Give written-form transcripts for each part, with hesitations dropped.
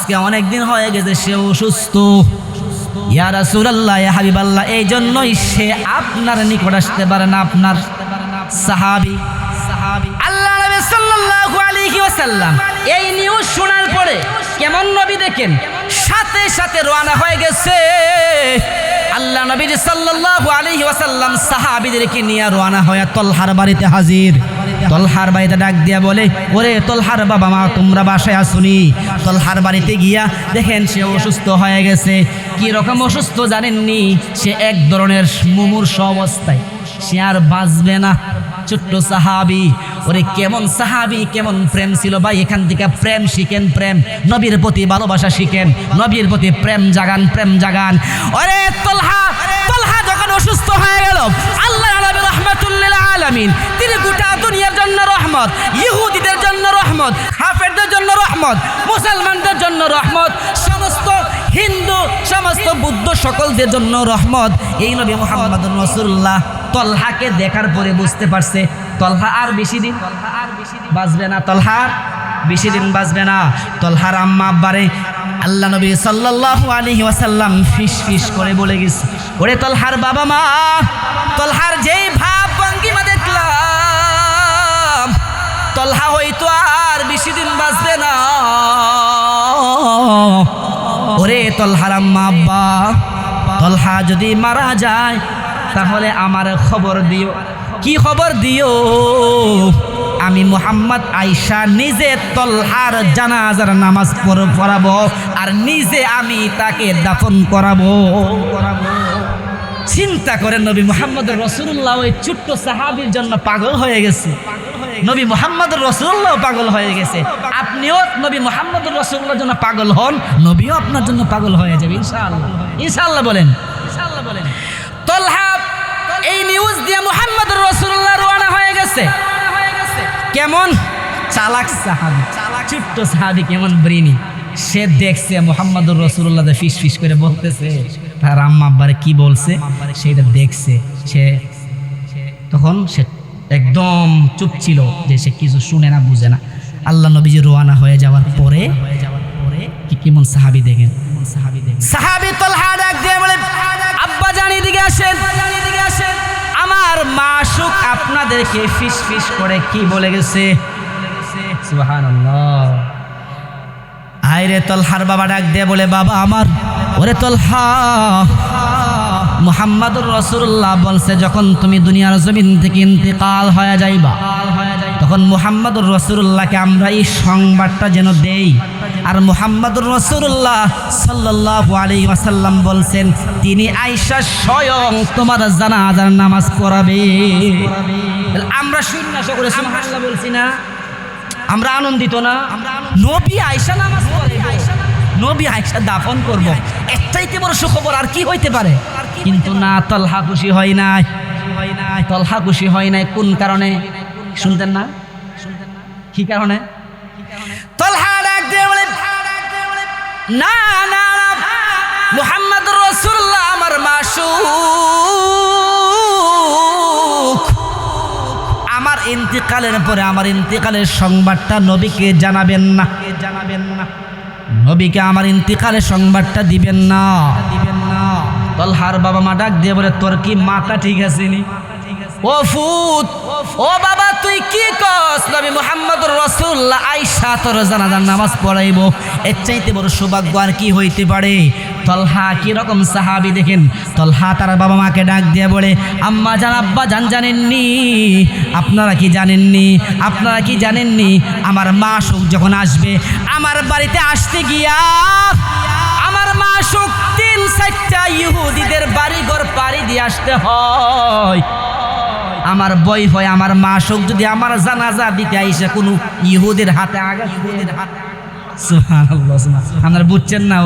আজকে অনেক দিন হয়ে গেছে সে অসুস্থ। ইয়া রাসূলুল্লাহ, ইয়া হাবিবাল্লাহ, এই জন্যই সে আপনার নিকট আসতে পারে না। আপনার সাহাবী আল্লাহ নবী সাল্লাল্লাহু আলাইহি ওয়াসাল্লাম এই নিউজ শোনার পরে কেমন নবী দেখেন, সাথে সাথে রওনা হয়ে গেছে। আল্লাহ নবী সাল্লাল্লাহু আলাইহি ওয়াসাল্লাম সাহাবীদেরকে নিয়ে রওনা হয়ে তলহার বাড়িতে হাজির। তলহার বাড়িতে ডাক দিয়া বলে, ওরে তলহার বাবা মা, তোমরা বাসায় আসুনি? তলহার বাড়িতে গিয়া দেখেন সে অসুস্থ হয়ে গেছে। কি রকম অসুস্থ জানেননি? সে এক ধরনের মুমূর্ষ অবস্থায়, সে আর বাঁচবে না। ছোট্ট সাহাবী, ওরে কেমন সাহাবী, কেমন প্রেম ছিল ভাই। এখান থেকে প্রেম শিখেন, প্রেম, নবীর প্রতি ভালোবাসা শিখেন, নবীর প্রতি প্রেম জাগান, প্রেম জাগান। ওরে তলহা যখন অসুস্থ হয়ে গেল, আল্লাহ নবী রাহমাতুল লিল আলামিন, তিনি গোটা দুনিয়ার জন্য রহমত, ইহুদিদের জন্য রহমত, কাফেরদের জন্য রহমত, মুসলমানদের জন্য রহমত, সমস্ত হিন্দু, সমস্ত বুদ্ধ সকলদের জন্য রহমত। এই নবী মুহাম্মদুর রাসূলুল্লাহ তলহাকে দেখার পরে বুঝতে পারছে তলহা আর বেশি দিন বাঁচবে না, তলহার বেশি দিন বাঁচবে না। তলহার আম্মা আব্বারে আল্লাহ নবী সাল্লাল্লাহু আলাইহি ওয়াসাল্লাম ফিস ফিস করে বলে গেছে, ওরে তলহার বাবা মা, তলহার যেই ভাব ভঙ্গিমা দেখলাম, তলহা হয়তো আর বেশি দিন বাঁচবে না। ওরে তলহার আম্মা আব্বা, তলহা যদি মারা যায় তাহলে আমার খবর দিও। কি খবর দিও? আমি মুহাম্মদ আয়েশা নিজে তলহার জানাজার নামাজ পড়াবো আর নিজে আমি তাকে দাফন করাবো। চিন্তা করেন, নবী মুহাম্মদ রাসূলুল্লাহ ওই ছোট্ট সাহাবীর জন্য পাগল হয়ে গেছে। নবী মুহাম্মদ রাসূলুল্লাহ পাগল হয়ে গেছে। আপনিও নবী মুহাম্মদ রাসূলুল্লাহর জন্য পাগল হন, নবীও আপনার জন্য পাগল হয়ে যাবে ইনশাআল্লাহ। ইনশাআল্লাহ বলেন, ইনশাআল্লাহ বলেন। তলহা এই নিউজ দিয়ে মুহাম্মদুর রাসূলুল্লাহ রওনা হয়ে গেছে। কেমন চালাক সাহাবী, ছোট্ট সাহাবী, কেমন ব্রেনি। সে দেখছে মুহাম্মদুর রাসূলুল্লাহ ফিস ফিস করে বলতেছে, তার আম্মা আব্বারে কি বলছে সেটা দেখছে। তখন সে একদম চুপ ছিল, যে সে কিছু শুনে না, বুঝে না। আল্লাহ নবীজি রওনা হয়ে যাওয়ার পরে কি কেমন সাহাবী দেখেন। সাহাবী তলহা ডাক দিয়ে বলে, আব্বা জান এদিকে আসেন, আমার মাসুক আপনাদেরকে ফিস ফিস করে কি বলে গেছে। সুবহানাল্লাহ। আইরে তলহার বাবা ডাক দিয়ে বলে, বাবা আমার, ওরে তলহা, মুহাম্মদুর রাসূলুল্লাহ বলছে যখন তুমি দুনিয়ার জমিন থেকে ইন্তেকাল হয়ে যাইবা, তখন মুহাম্মদুর রাসূলুল্লাহকে আমরা এই সংবাদটা যেন দেই। আর মুহাম্মদুর রাসূলুল্লাহ সাল্লাল্লাহু আলাইহি ওয়াসাল্লাম বলছেন, তিনি আয়েশা স্বয়ং তোমার জানাজার নামাজ পড়াবে। আমরা শূন্য করে সুবহানাল্লাহ বলছি না? আমরা আনন্দিত না? নবী আয়েশা নামাজ পড়াবে, নবী আয়েশা দাফন করব, একটাইতে বড় সুখবর আর কি হইতে পারে? কিন্তু না, তলহা খুশি হয় নাই, তলহা খুশি হয় নাই। কোন কারণে শুনতেন না? কি কারণে? তলহা ডাক দিয়ে বলে, না না, মুহাম্মদুর রাসূলুল্লাহ আমার মাসুক, আমার ইন্তিকালের পরে আমার ইন্তিকালের সংবাদটা নবীকে জানাবেন না, নবীকে আমার ইন্তিকালের সংবাদটা দিবেন না। তলহার বাবা মা ডাক দিয়ে বলে, তোর কি মাথা ঠিক আছে নি? ও ফুত, ও বাবা, তুই কি কস? নবী মুহাম্মদুর রাসূলুল্লাহ আয়েশা তোর জানাজার নামাজ পড়াইবো, এর চাইতে বড় সৌভাগ্য আর কি হইতে পারে? তলহা কি রকম সাহাবী দেখেন। তলহা তার বাবা মাকে ডাক দিয়ে বলে, আম্মা জান, আব্বা জান, জানেননি? আপনারা কি জানেননি? আপনারা কি জানেননি? আমার মাসুক যখন আসবে, আমার বাড়িতে আসতে গিয়া আমার মাসুক 3-4টা ইহুদিদের বাড়িঘর পাড়ি দিয়ে আসতে হয়। আমার বই হয়, আমার মাসুক যদি আমার জানাজা দিতে আইসা কোনো ইহুদের হাতে আঘাত, ইহুদের হাতে। সুবহানাল্লাহ, আপনারা বুঝছেন না?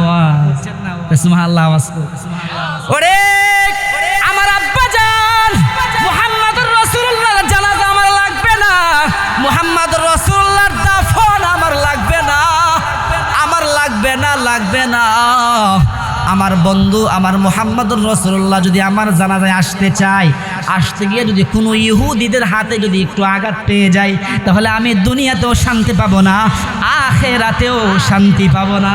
সুবহানাল্লাহ আওয়াজ। ওরে আমার আব্বা জান, মুহাম্মদুর রাসূলুল্লাহর জানাজা আমার লাগবে না, মুহাম্মদুর রাসূলুল্লাহর দাফন আমার লাগবে না, আমার লাগবে না, লাগবে না। আমার বন্ধু আমার মুহাম্মদুর রাসূলুল্লাহ যদি আমার জানাজায় আসতে চায়, আসতে গিয়ে যদি কোনো ইহুদিদের হাতে যদি একটু আঘাত পেয়ে যায়, তাহলে আমি দুনিয়াতেও শান্তি পাবো না, আখিরাতেও শান্তি পাবো না।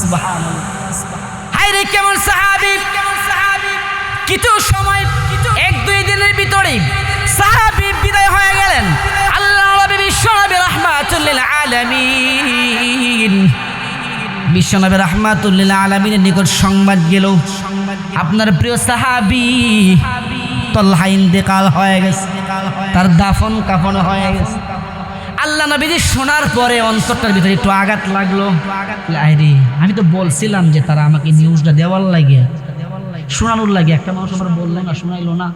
সুবহানাল্লাহ। হায়রে কেমন সাহাবী! কিছু সময় 1-2 দিনের ভিতরে সাহাবী বিদায় হয়ে গেলেন। আল্লাহ নবী বিশ্বনবী রাহমাতুল লিল আলামিন, বিশ্বনবী রাহমাতুল লিল আলামিনের নিকট সংবাদ গেল, আপনার প্রিয় সাহাবী তালহা ইন্তেকাল হয়ে গেছে, তার দাফন কাফন হয়ে গেছে। আল্লাহ নবীজি শোনার পরে অন্তরটার ভিতরে একটু আঘাত লাগলো। আরে আমি তো বলছিলাম যে তারা আমাকে নিউজটা দেওয়ার লাগে, শোনানোর লাগে, একটা মানুষ আমার বললো না, শোনাইলো না।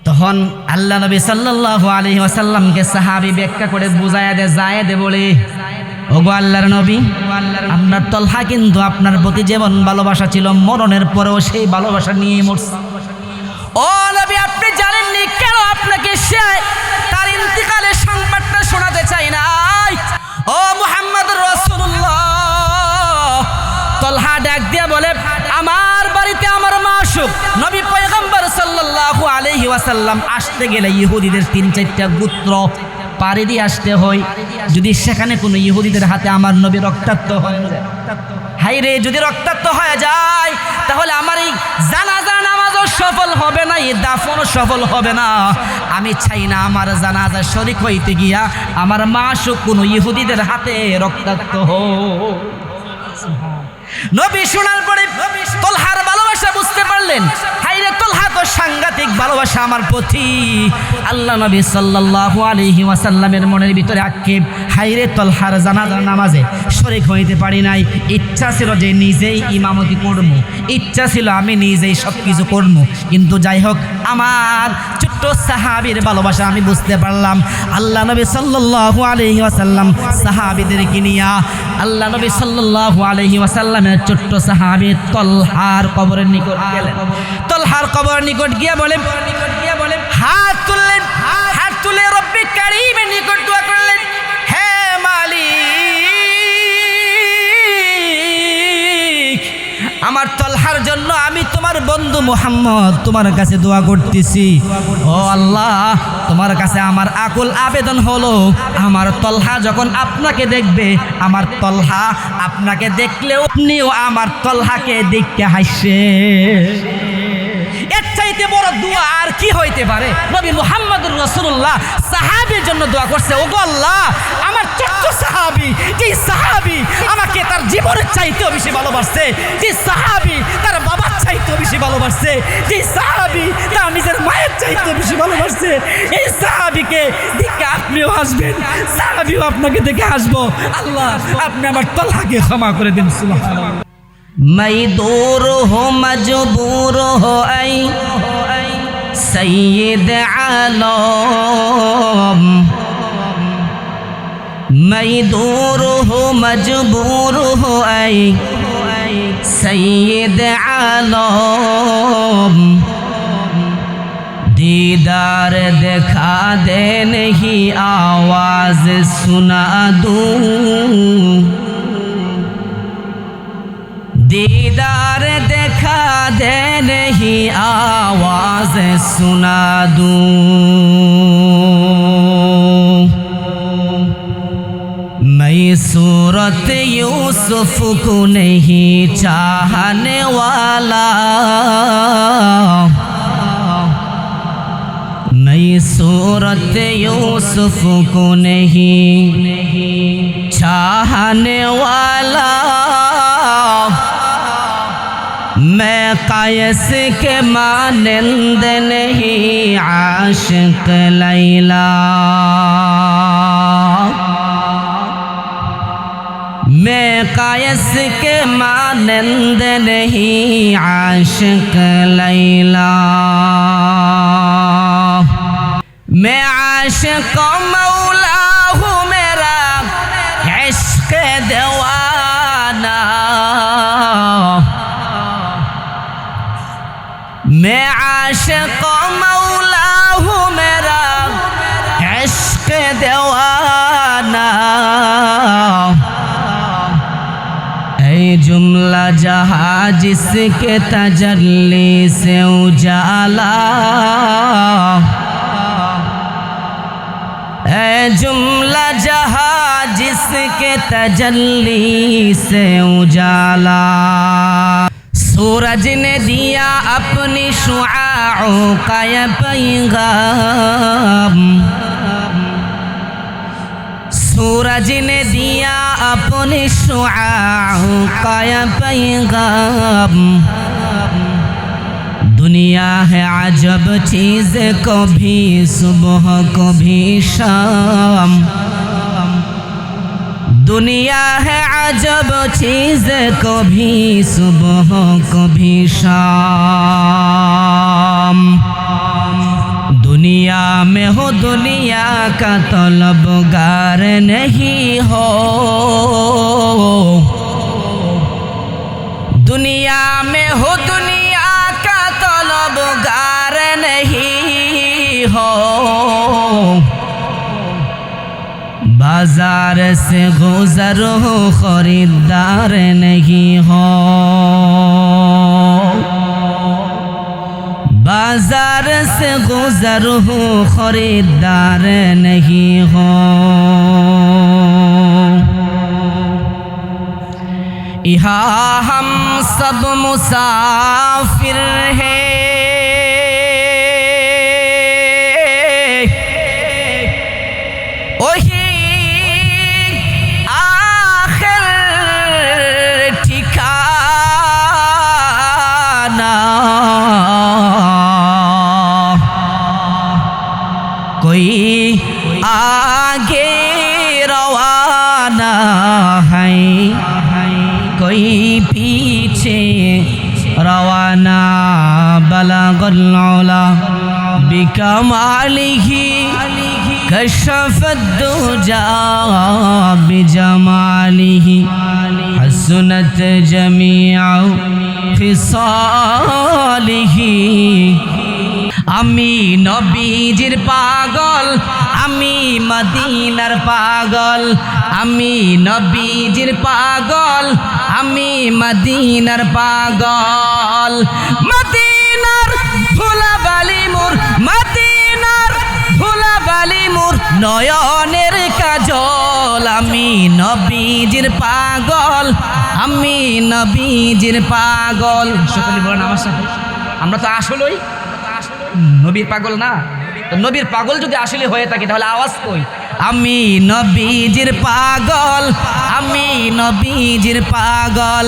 তখন আল্লাহ নবী সাল্লাল্লাহু আলাইহি ওয়াসাল্লামকে সাহাবী ব্যাখ্যা করে বুঝায়া দে বলে, ওগো আল্লাহর নবী, আপনার তালহা কিন্তু আপনার প্রতি যেমন ভালোবাসা ছিল, মরণের পরেও সেই ভালোবাসা নিয়ে মরছে। ও নবী, আপনি জানেননি কেন আপনাকে সে তার ইন্তিকালের সংবাদটা শোনাতে চাই নাই? ও মুহাম্মদুর রাসূলুল্লাহ। তালহা ডাক দিয়া বলে, আমার বাড়িতে আমার মাসুক নবী পয়গম্বর সাল্লাল্লাহু আলাইহি ওয়াসাল্লাম আসতে গেলে ইহুদিদের 3-4টা গোত্র পাড়ি দিয়ে আসতে হয়। যদি সেখানে কোনো ইহুদিদের হাতে আমার নবী রক্তাক্ত হয়ে যায়, হাইরে যদি রক্তাক্ত হয়ে যায়, তাহলে আমার এই জানাজা নামাজও সফল হবে না, এই দাফনও সফল হবে না। আমি চাই না আমার জানাজা শরীক হইতে গিয়া আমার মাসুক কোনো ইহুদিদের হাতে রক্তাক্ত হোক। নবী শোনার পরে তালহার ভালোবাসা বুঝতে পারলেন। হায়রে তালহা তো সাংঘাতিক ভালোবাসা আমার প্রতি। আল্লাহ নবী সাল্লাল্লাহু আলাইহি ওয়াসাল্লামের মনের ভিতরে আক্ষেপ, হায়রে তালহার জানাজার নামাজে শরীক হইতে পারি নাই। ইচ্ছা ছিল যে নিজেই ইমামতি করব, ইচ্ছা ছিল আমি নিজেই সব কিছু করব, কিন্তু যাই হোক আমার ছোট্ট সাহাবীর ভালোবাসা আমি বুঝতে পারলাম। আল্লাহ নবী সাল্লাল্লাহু আলাইহি ওয়াসাল্লাম সাহাবীদেরকে নিয়ে আল্লাহ নবী সাল্লাল্লাহু আলাইহি ওয়াসাল্লামের ছোট্ট সাহাবী তালহার কবরের নিকট গেলেন। তালহার কবরের নিকট গিয়ে বলেন, হাত তুলে রব্বে কারীমের নিকট দোয়া করলেন, হে মালিক, আমার তালহার জন্য আমি তোমার বন্ধু মুহাম্মদ তোমার কাছে দোয়া করতেছি। ও আল্লাহ, তোমার কাছে আমার আকুল আবেদন হলো, আমার তালহা যখন আপনাকে দেখবে, আমার তালহা আপনাকে দেখলেও আপনিও আমার তালহাকে দেখতে হাসছে। এর চাইতে বড় দোয়া আর কি হইতে পারে? নবী মুহাম্মদুর রাসূলুল্লাহ সাহাবীর জন্য দোয়া করছে, ওগো আল্লাহ, আমার ছোট্ট সাহাবী, যে সাহাবী আমাকে তার জীবনের চাইতেও বেশি ভালোবাসছে, যে সাহাবী তার বাবার চাইতেও বেশি ভালোবাসছে, যে সাহাবী তার নিজের মায়ের চাইতেও বেশি ভালোবাসছে, এই সাহাবীকে দেখে আপনিও হাসবেন, সাহাবীও আপনাকে দেখে হাসবো। আল্লাহ, আপনি আমার তালহাকে ক্ষমা করে দিন। সুবহানাল্লাহ। मैं दूर हो मजबूर हो ऐ सैयद आलम, मैं दूर हो मजबूर हो ऐ सैयद आलम, दीदार दिखा दे नहीं आवाज सुना दूं, दीदार देखा दे नहीं आवाज सुना दूं, मैं सूरत यूसुफ को नहीं चाहने वाला, मैं सूरत यूसुफ को नहीं चाहने वाला, मैं कायस के मानंद नहीं आशिक लैला, मैं कायस के मानंद नहीं आशिक लैला, मैं आशिक मौला हूँ मेरा इश्क दीवाना, मैं आशिक मौला हूँ मेरा इश्क दीवाना, ऐ जुमला जहां जिसके तजल्ली से उजाला, है जुमला जहां जिसके तजल्ली से उजाला। सूरज ने दिया अपनी शुआओं का ये पैगाम, सूरज ने दिया अपनी शुआओं का ये पैगाम। दुनिया है अजब चीज़, कभी सुबह कभी शाम। दुनिया है अजब चीज़, कभी सुबह कभी शाम। दुनिया में हो दुनिया का तलबगार नहीं हो, दुनिया में हो दुनिया का तलबगार नहीं हो। बाजार से गुजर हो खरीदार नहीं हो, बाजार से गुजर हो खरीदार नहीं हो। यहाँ हम सब मुसाफिर हैं, वही आखिर ठिकाना। कोई आगे रवाना है, कोई पीछे रवाना। बलगल उला बिकमालिही कशफत दुजा बिजमालिही, हसनत जमीउ फिसालिही। আমি নবীজির পাগল, আমি মদিনার পাগল, আমি নবীজির পাগল, আমি মদিনার পাগল। মদিনার ধুলাবালি মোর, মদিনার ধুলাবালি মোর নয়নের কাজল। আমি নবীজির পাগল, আমি নবীজির পাগল। সকলে বলেন আমার সাথে, আমরা তো আসলেই নবীর পাগল না? তো নবীর পাগল যদি আসলে হয়ে থাকে তাহলে আওয়াজ কই? আমি নবীজির পাগল, আমি নবীজির পাগল,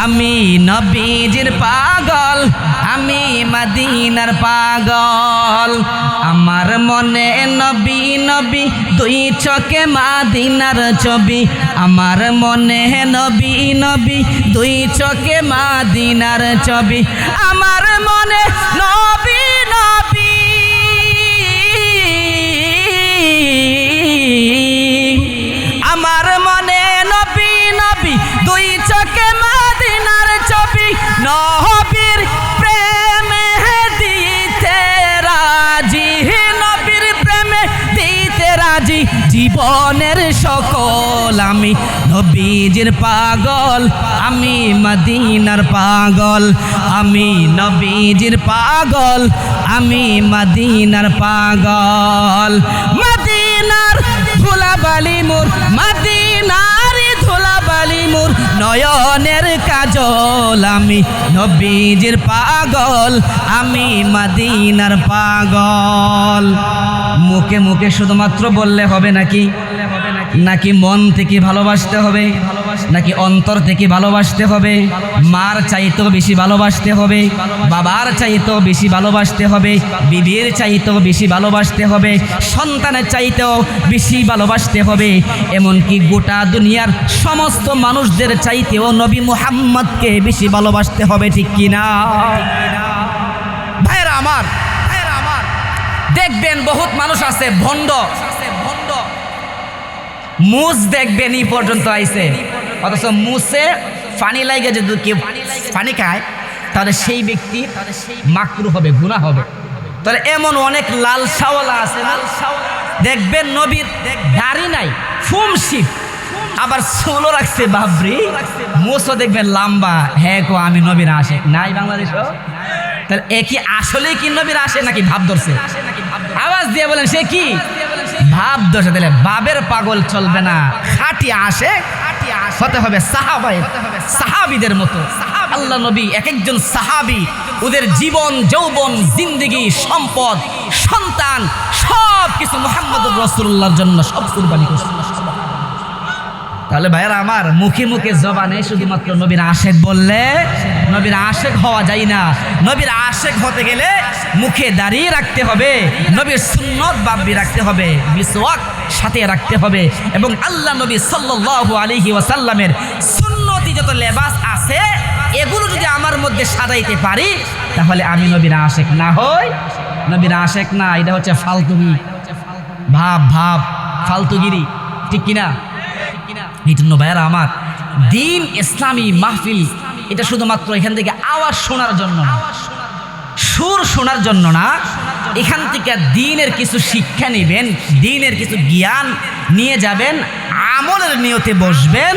আমি নবীজির পাগল, আমি মদিনার পাগল। আমার মনে নবী নবী, দুই চোখে মদিনার ছবি। আমার মনে নবী নবী, দুই চোখে মদিনার ছবি। আমার মনে নবী নবী, আমার মনে নবী নবী, দুই চোখে মদিনার ছবি। নবীর প্রেমে দিতে রাজি, নবীর প্রেমে দিতে রাজি। জীবনের সকল আমি নবীজির পাগল, আমি মদিনার পাগল, আমি নবীজির পাগল, আমি মদিনার পাগল। মদিনার ধুলাবালি মোর, মদিনার ধুলাবালি মোর নয়নের কাজল। আমি নবীজির পাগল, আমি মদিনার পাগল। মুখে মুখে শুধুমাত্র বললে হবে নাকি? নাকি মন থেকে ভালোবাসতে হবে? নাকি অন্তর থেকে ভালোবাসতে হবে? মার চাইতেও বেশি ভালোবাসতে হবে, বাবার চাইতেও বেশি ভালোবাসতে হবে, বিবির চাইতেও বেশি ভালোবাসতে হবে, সন্তানের চাইতেও বেশি ভালোবাসতে হবে। এমনকি গোটা দুনিয়ার সমস্ত মানুষদের চাইতেও নবী মুহাম্মদকে বেশি ভালোবাসতে হবে, ঠিক কিনা? ভাইরা আমার, দেখবেন বহুত মানুষ আছে ভণ্ড, মুজ দেখবেন এই পর্যন্ত আইছে, অথচ মুসে পানি লাগে যদি কেউ পানি খায় তাহলে সেই ব্যক্তি মাকরু হবে, গুনাহ হবে। তাহলে এমন অনেক লালসাওয়ালা আছে না, দেখবেন নবীর দাড়ি নাই, ফুমশিপ, আবার চুলও রাখছে বাবরি, মুছও দেখবেন লম্বা। হ্যাঁ কো আমি নবীর আশেক নাই বাংলাদেশও। তাহলে এ কি আসলেই কি নবীর আশেক নাকি ভাব ধরছে? আওয়াজ দিয়ে বলেন সে কি ভাব ধরছে? তাহলে বাবের পাগল চলবে না, খাঁটি আশেক হতে হবে সাহাবীদের মতো। আল্লাহ নবী এক একজন সাহাবী ওদের জীবন যৌবন জিন্দেগি সম্পদ সন্তান সব কিছু মুহাম্মদুর রাসূলুল্লাহর জন্য সব কুরবানি করছে। তাহলে ভাইরা আমার, মুখে মুখে জবানে শুধুমাত্র নবীর আশেক বললে নবীর আশেক হওয়া যায় না। নবীর আশেক হতে গেলে মুখে দাঁড়িয়ে রাখতে হবে, নবীর সুন্নত বাবরি রাখতে হবে, মিসওয়াক সাথে রাখতে হবে, এবং আল্লাহ নবী সাল্লাল্লাহু আলাইহি ওয়াসাল্লামের সুন্নতি যত লেবাস আছে এগুলো যদি আমার মধ্যে সাজাইতে পারি তাহলে আমি নবীর আশেক না হই। নবীর আশেক না, এটা হচ্ছে ফালতুগি, ভাব ফালতুগিরি, ঠিক কিনা? এই জন্য ভাইয়ারা আমার, দিন ইসলামী মাহফিল এটা শুধুমাত্র এখান থেকে আওয়াজ শোনার জন্য না, সুর শোনার জন্য না, এখান থেকে দিনের কিছু শিক্ষা নেবেন, দিনের কিছু জ্ঞান নিয়ে যাবেন, আমলের নিয়তে বসবেন।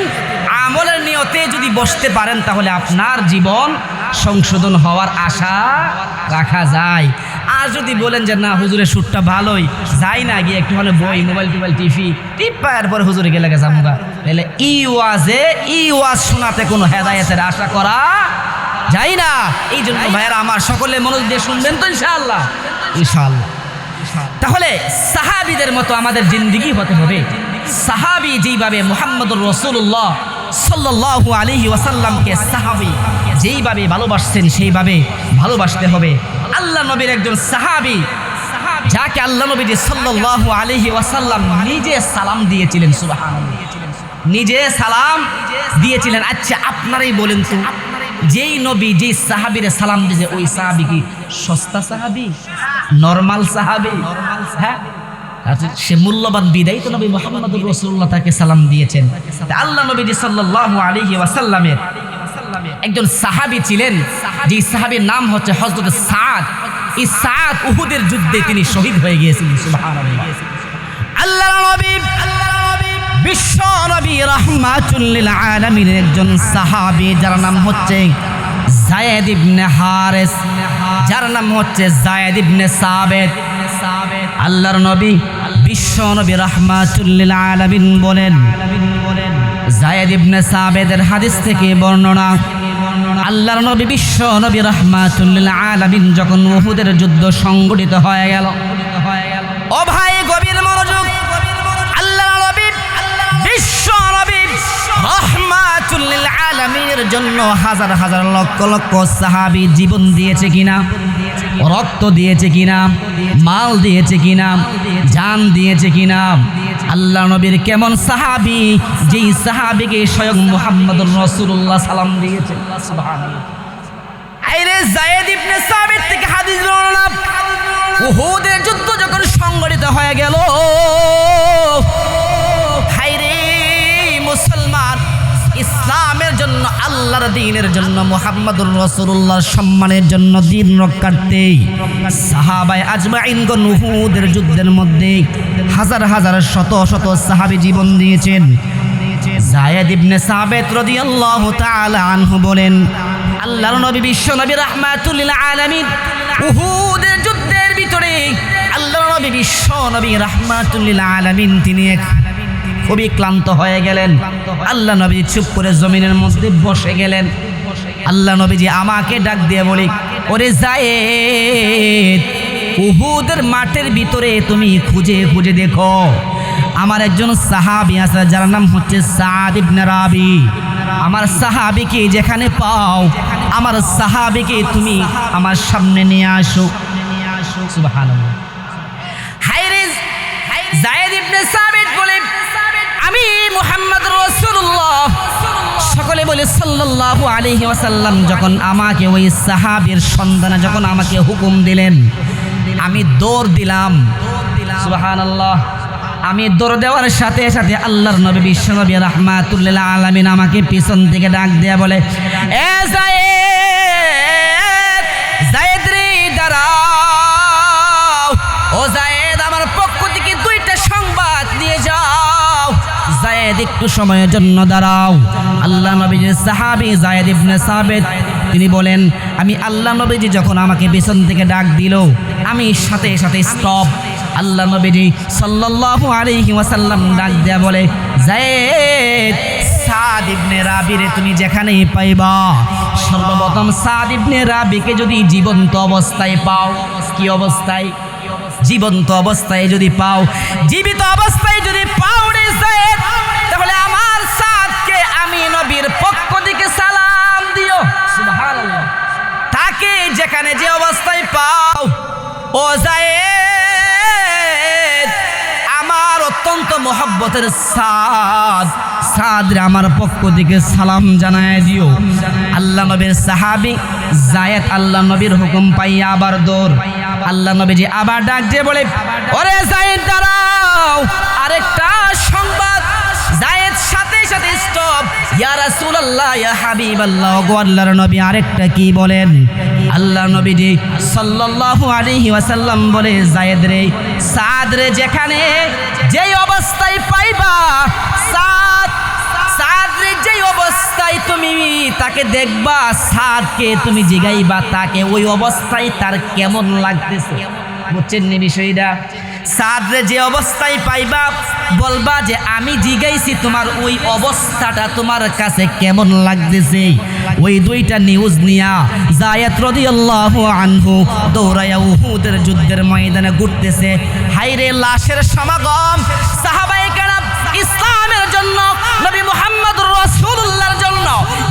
আমলের নিয়তে যদি বসতে পারেন তাহলে আপনার জীবন সংশোধন হওয়ার আশা রাখা যায়। আর যদি বলেন যে না হুজুরের সুরটা ভালোই, যাই না গিয়ে একটুখানি বই মোবাইল টিপার পরে হুজুরে গেলে গেছে আমুগা, তাহলে ই ওয়াজ শোনাতে কোনো হেদায়েতের আশা করা যায় না। এই জন্য ভাইয়েরা আমার, সকলে মনোযোগ দিয়ে শুনবেন তো ইনশাআল্লাহ। তাহলে সাহাবীদের মতো আমাদের জিন্দেগি হতে হবে। সাহাবী যেইভাবে মুহাম্মদুর রাসূলুল্লাহ সাল্লাল্লাহু আলাইহি ওয়াসাল্লামকে সাহাবী যেইভাবে ভালোবাসছেন সেইভাবে ভালোবাসতে হবে। আল্লাহ নবীর একজন সাহাবী যাকে আল্লাহ নবী সাল্লাল্লাহু আলাইহি ওয়াসাল্লাম নিজে সালাম দিয়েছিলেন, সুবহানাল্লাহ, নিজে সালাম দিয়েছিলেন। আচ্ছা আপনারাই বলেন তো, যেই নবী যেই সাহাবীরে সালাম দিয়েছে ওই সাহাবী কি সস্তা সাহাবী, নরমাল সাহাবী? হ্যাঁ, সে মূল্যবান বিদায়ী তো নবী মুহাম্মদুর রাসূলুল্লাহ তাকে সালাম দিয়েছেন। আল্লাহ নবী সাল্লাল্লাহু আলাইহি ওয়াসাল্লামের একজন সাহাবী ছিলেন, যে সাহাবীর নাম হচ্ছে হযরত সাদ। এই সাদ উহুদের যুদ্ধে তিনি শহীদ হয়ে গিয়েছিলেন, সুবহানাল্লাহ। আল্লাহর নবী বিশ্ব নবী রাহমাতুল লিল আলামিনের একজন সাহাবী যার নাম হচ্ছে যায়েদ ইবনে হারিস, যার নাম হচ্ছে যায়েদ ইবনে সাবিত। আল্লাহর নবী বিশ্ব নবী রাহমাতুল লিল আলামিন বলেন, যায়েদ ইবনে সাবিতের হাদিস থেকে বর্ণনা, আল্লাহর নবী বিশ্ব নবী রাহমাতুল লিল আলামিন যখন উহুদের যুদ্ধ সংগঠিত হয়ে গেল, ও ভাই গভীর মনোযোগ, আল্লাহর নবী বিশ্ব নবী রাহমাতুল লিল আলামিনের জন্য হাজার হাজার লক্ষ লক্ষ সাহাবী জীবন দিয়েছে কিনা, রক্ত দিয়েছে কিনা, মাল দিয়েছে কিনা, জান দিয়েছে কিনা। আল্লাহ নবীর কেমন সাহাবী, যেই সাহাবীকে স্বয়ং মুহাম্মদুর রাসূলুল্লাহ সালাম দিয়েছেন, সুবহানাল্লাহ। আইরে যায়েদ ইবনে সাবিত থেকে হাদিস বর্ণনা, উহুদের যুদ্ধ যখন সংগঠিত হয়ে গেল, হায়রে মুসলমান, ইসলামের জন্য, আল্লাহর দ্বীনের জন্য, মুহাম্মদুর রাসূলুল্লাহর সম্মানের জন্য, দ্বীন রক্ষার্থে সাহাবায়ে আজমাইনগণ উহুদের যুদ্ধের মধ্যে হাজার হাজার শত শত সাহাবী জীবন দিয়েছেন। যায়েদ ইবনে সাবিত রাদিয়াল্লাহু তাআলা আনহু বলেন, আল্লাহর নবী বিশ্ব নবী রাহমাতুল লিল আলামিন উহুদের যুদ্ধের ভিতরে আল্লাহর নবী বিশ্ব নবী রাহমাতুল লিল আলামিন তিনি খুবই ক্লান্ত হয়ে গেলেন। আল্লাহ নবী চুপ করে জমিনের মধ্যে বসে গেলেন। আল্লাহ নবীজি আমাকে ডাক দিয়ে বলি, ওরে যায়েদ, উহুদের মাঠের ভিতরে তুমি খুঁজে খুঁজে দেখো, আমার একজন সাহাবী আছে যার নাম হচ্ছে সাদ ইবনে রাবি। আমার সাহাবীকে যেখানে পাও, আমার সাহাবীকে তুমি আমার সামনে নিয়ে আসো, সুবহানাল্লাহ। হায়রে যায়েদ ইবনে সাবিত বলে, আমি মুহাম্মদ রাসূলুল্লাহ, সকলে বলে সাল্লাল্লাহু আলাইহি ওয়াসাল্লাম যখন আমাকে ওই সাহাবীর সন্ধানে যখন আমাকে হুকুম দিলেন, আমি দৌড় দিলাম, সুবহানাল্লাহ। আমি দৌড় দেওয়ার সাথে সাথে আল্লাহর নবী বিশ্ব নবী রাহমাতুল লিল আলামিন আমাকে পিছন থেকে ডাক দেয়া বলে, এ যায়েদ, যায়েদ রে দাঁড়াও, ও যায়েদ আমার পক্ষ থেকে দুইটা সংবাদ নিয়ে যাও। যায়েদ একটু সময়ের জন্য দাঁড়াও। আল্লাহ নবীজির সাহাবী যায়েদ ইবনে সাবিত তিনি বলেন, আমি আল্লাহ নবীজি যখন আমাকে পেছন থেকে ডাক দিল, আমি সাথে সাথে স্টপ। আল্লাহ নবীজি সাল্লাল্লাহু আলাইহি ওয়াসাল্লাম ডাক দেয়া বলে, যায়েদ, সাদ ইবনে রাবিরে তুমি যেখানেই পাইবা, সর্বপ্রথম সাদ ইবনে রাবিকে যদি জীবন্ত অবস্থায় পাও, কি অবস্থায়? জীবন্ত অবস্থায় যদি পাও, জীবিত অবস্থায় যদি পাও রে যায়েদ, তাহলে আমার সাদকে আমি নবীর পক্ষ থেকে সালাম দিও। সুবহানাল্লাহ। তাকে যেখানে যে অবস্থায় পাও, ও যায়েদ, আমার অত্যন্ত মহব্বতের সাদ রে আমার পক্ষ থেকে সালাম জানায় দিও। আল্লাহ নবীর সাহাবী যায়েদ আল্লাহ নবীর হুকুম পাইয়া আবার দৌড়। আল্লাহ নবীজি আবার ডাক দিয়ে বলে, ওরে যায়েদ দাঁড়াও, আরেকটা সংবাদ। যায়েদ সাথে সাথে স্টপ। ইয়া রাসূলুল্লাহ, ইয়া হাবিবাল্লাহ, গো আল্লাহর নবী, আরেকটা কি বলেন? আল্লাহ নবীজি সাল্লাল্লাহু আলাইহি ওয়াসাল্লাম বলে, যায়েদ রে, সাদ রে যেখানে যেই অবস্থায় পাইবা, সাদ রে যেই অবস্থায় তুমি তাকে দেখবা, সাদকে তুমি জিগাইবা তাকে ওই অবস্থায় তার কেমন লাগতেছে। বুঝছেন নি বিষয়টা? সাদ রে যে অবস্থায় পাইবা, বলবা যে আমি জিগাইছি তোমার ওই অবস্থাটা তোমার কাছে কেমন লাগতেছে। ওই দুইটা নিউজ নিয়া যায়েদ রাদিয়াল্লাহু আনহু দৌড়ায়া উহুদের যুদ্ধের ময়দানে ঘুরতেছে। হায়রে লাশের সমাগম! সাহাবায়ে কেরাম ইসলামের জন্য, নবী মুহাম্মদুর রাসূলুল্লাহর জন্য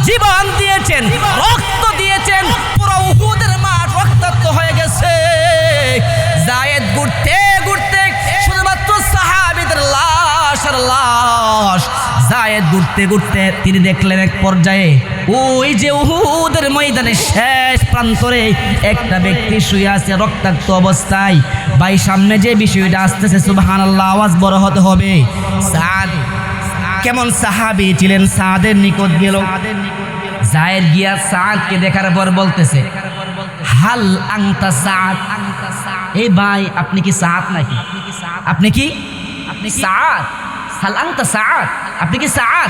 জীবন দিয়েছেন, রক্ত দিয়েছেন। পুরো উহুদের মাঠ রক্তাক্ত হয়ে গেছে। যায়েদ ঘুরতে ঘুরতে শুধুমাত্র সাহাবীদের লাশ আর লাশ। যায়েদ ঘুরতে ঘুরতে তিনি দেখলেন এক পর্যায়ে ওই যে উহুদের ময়দানে শেষ প্রান্তরে একটা ব্যক্তি শুয়ে আছে রক্তাক্ত অবস্থায়। ভাই সামনে যে বিষয়টা আসতেছে, সুবহানাল্লাহ, আওয়াজ বড় হতে হবে। সাদ কেমন সাহাবী ছিলেন, সাদের নিকট গেল। যায়েদ গিয়া সাদকে দেখার পর বলতেছে, হাল আনতা সাদ? এই ভাই, আপনি কি সাদ নাকি? আপনি কি? আপনি সাদ? হাল আনতা সাদ? আপনি কি সাদ?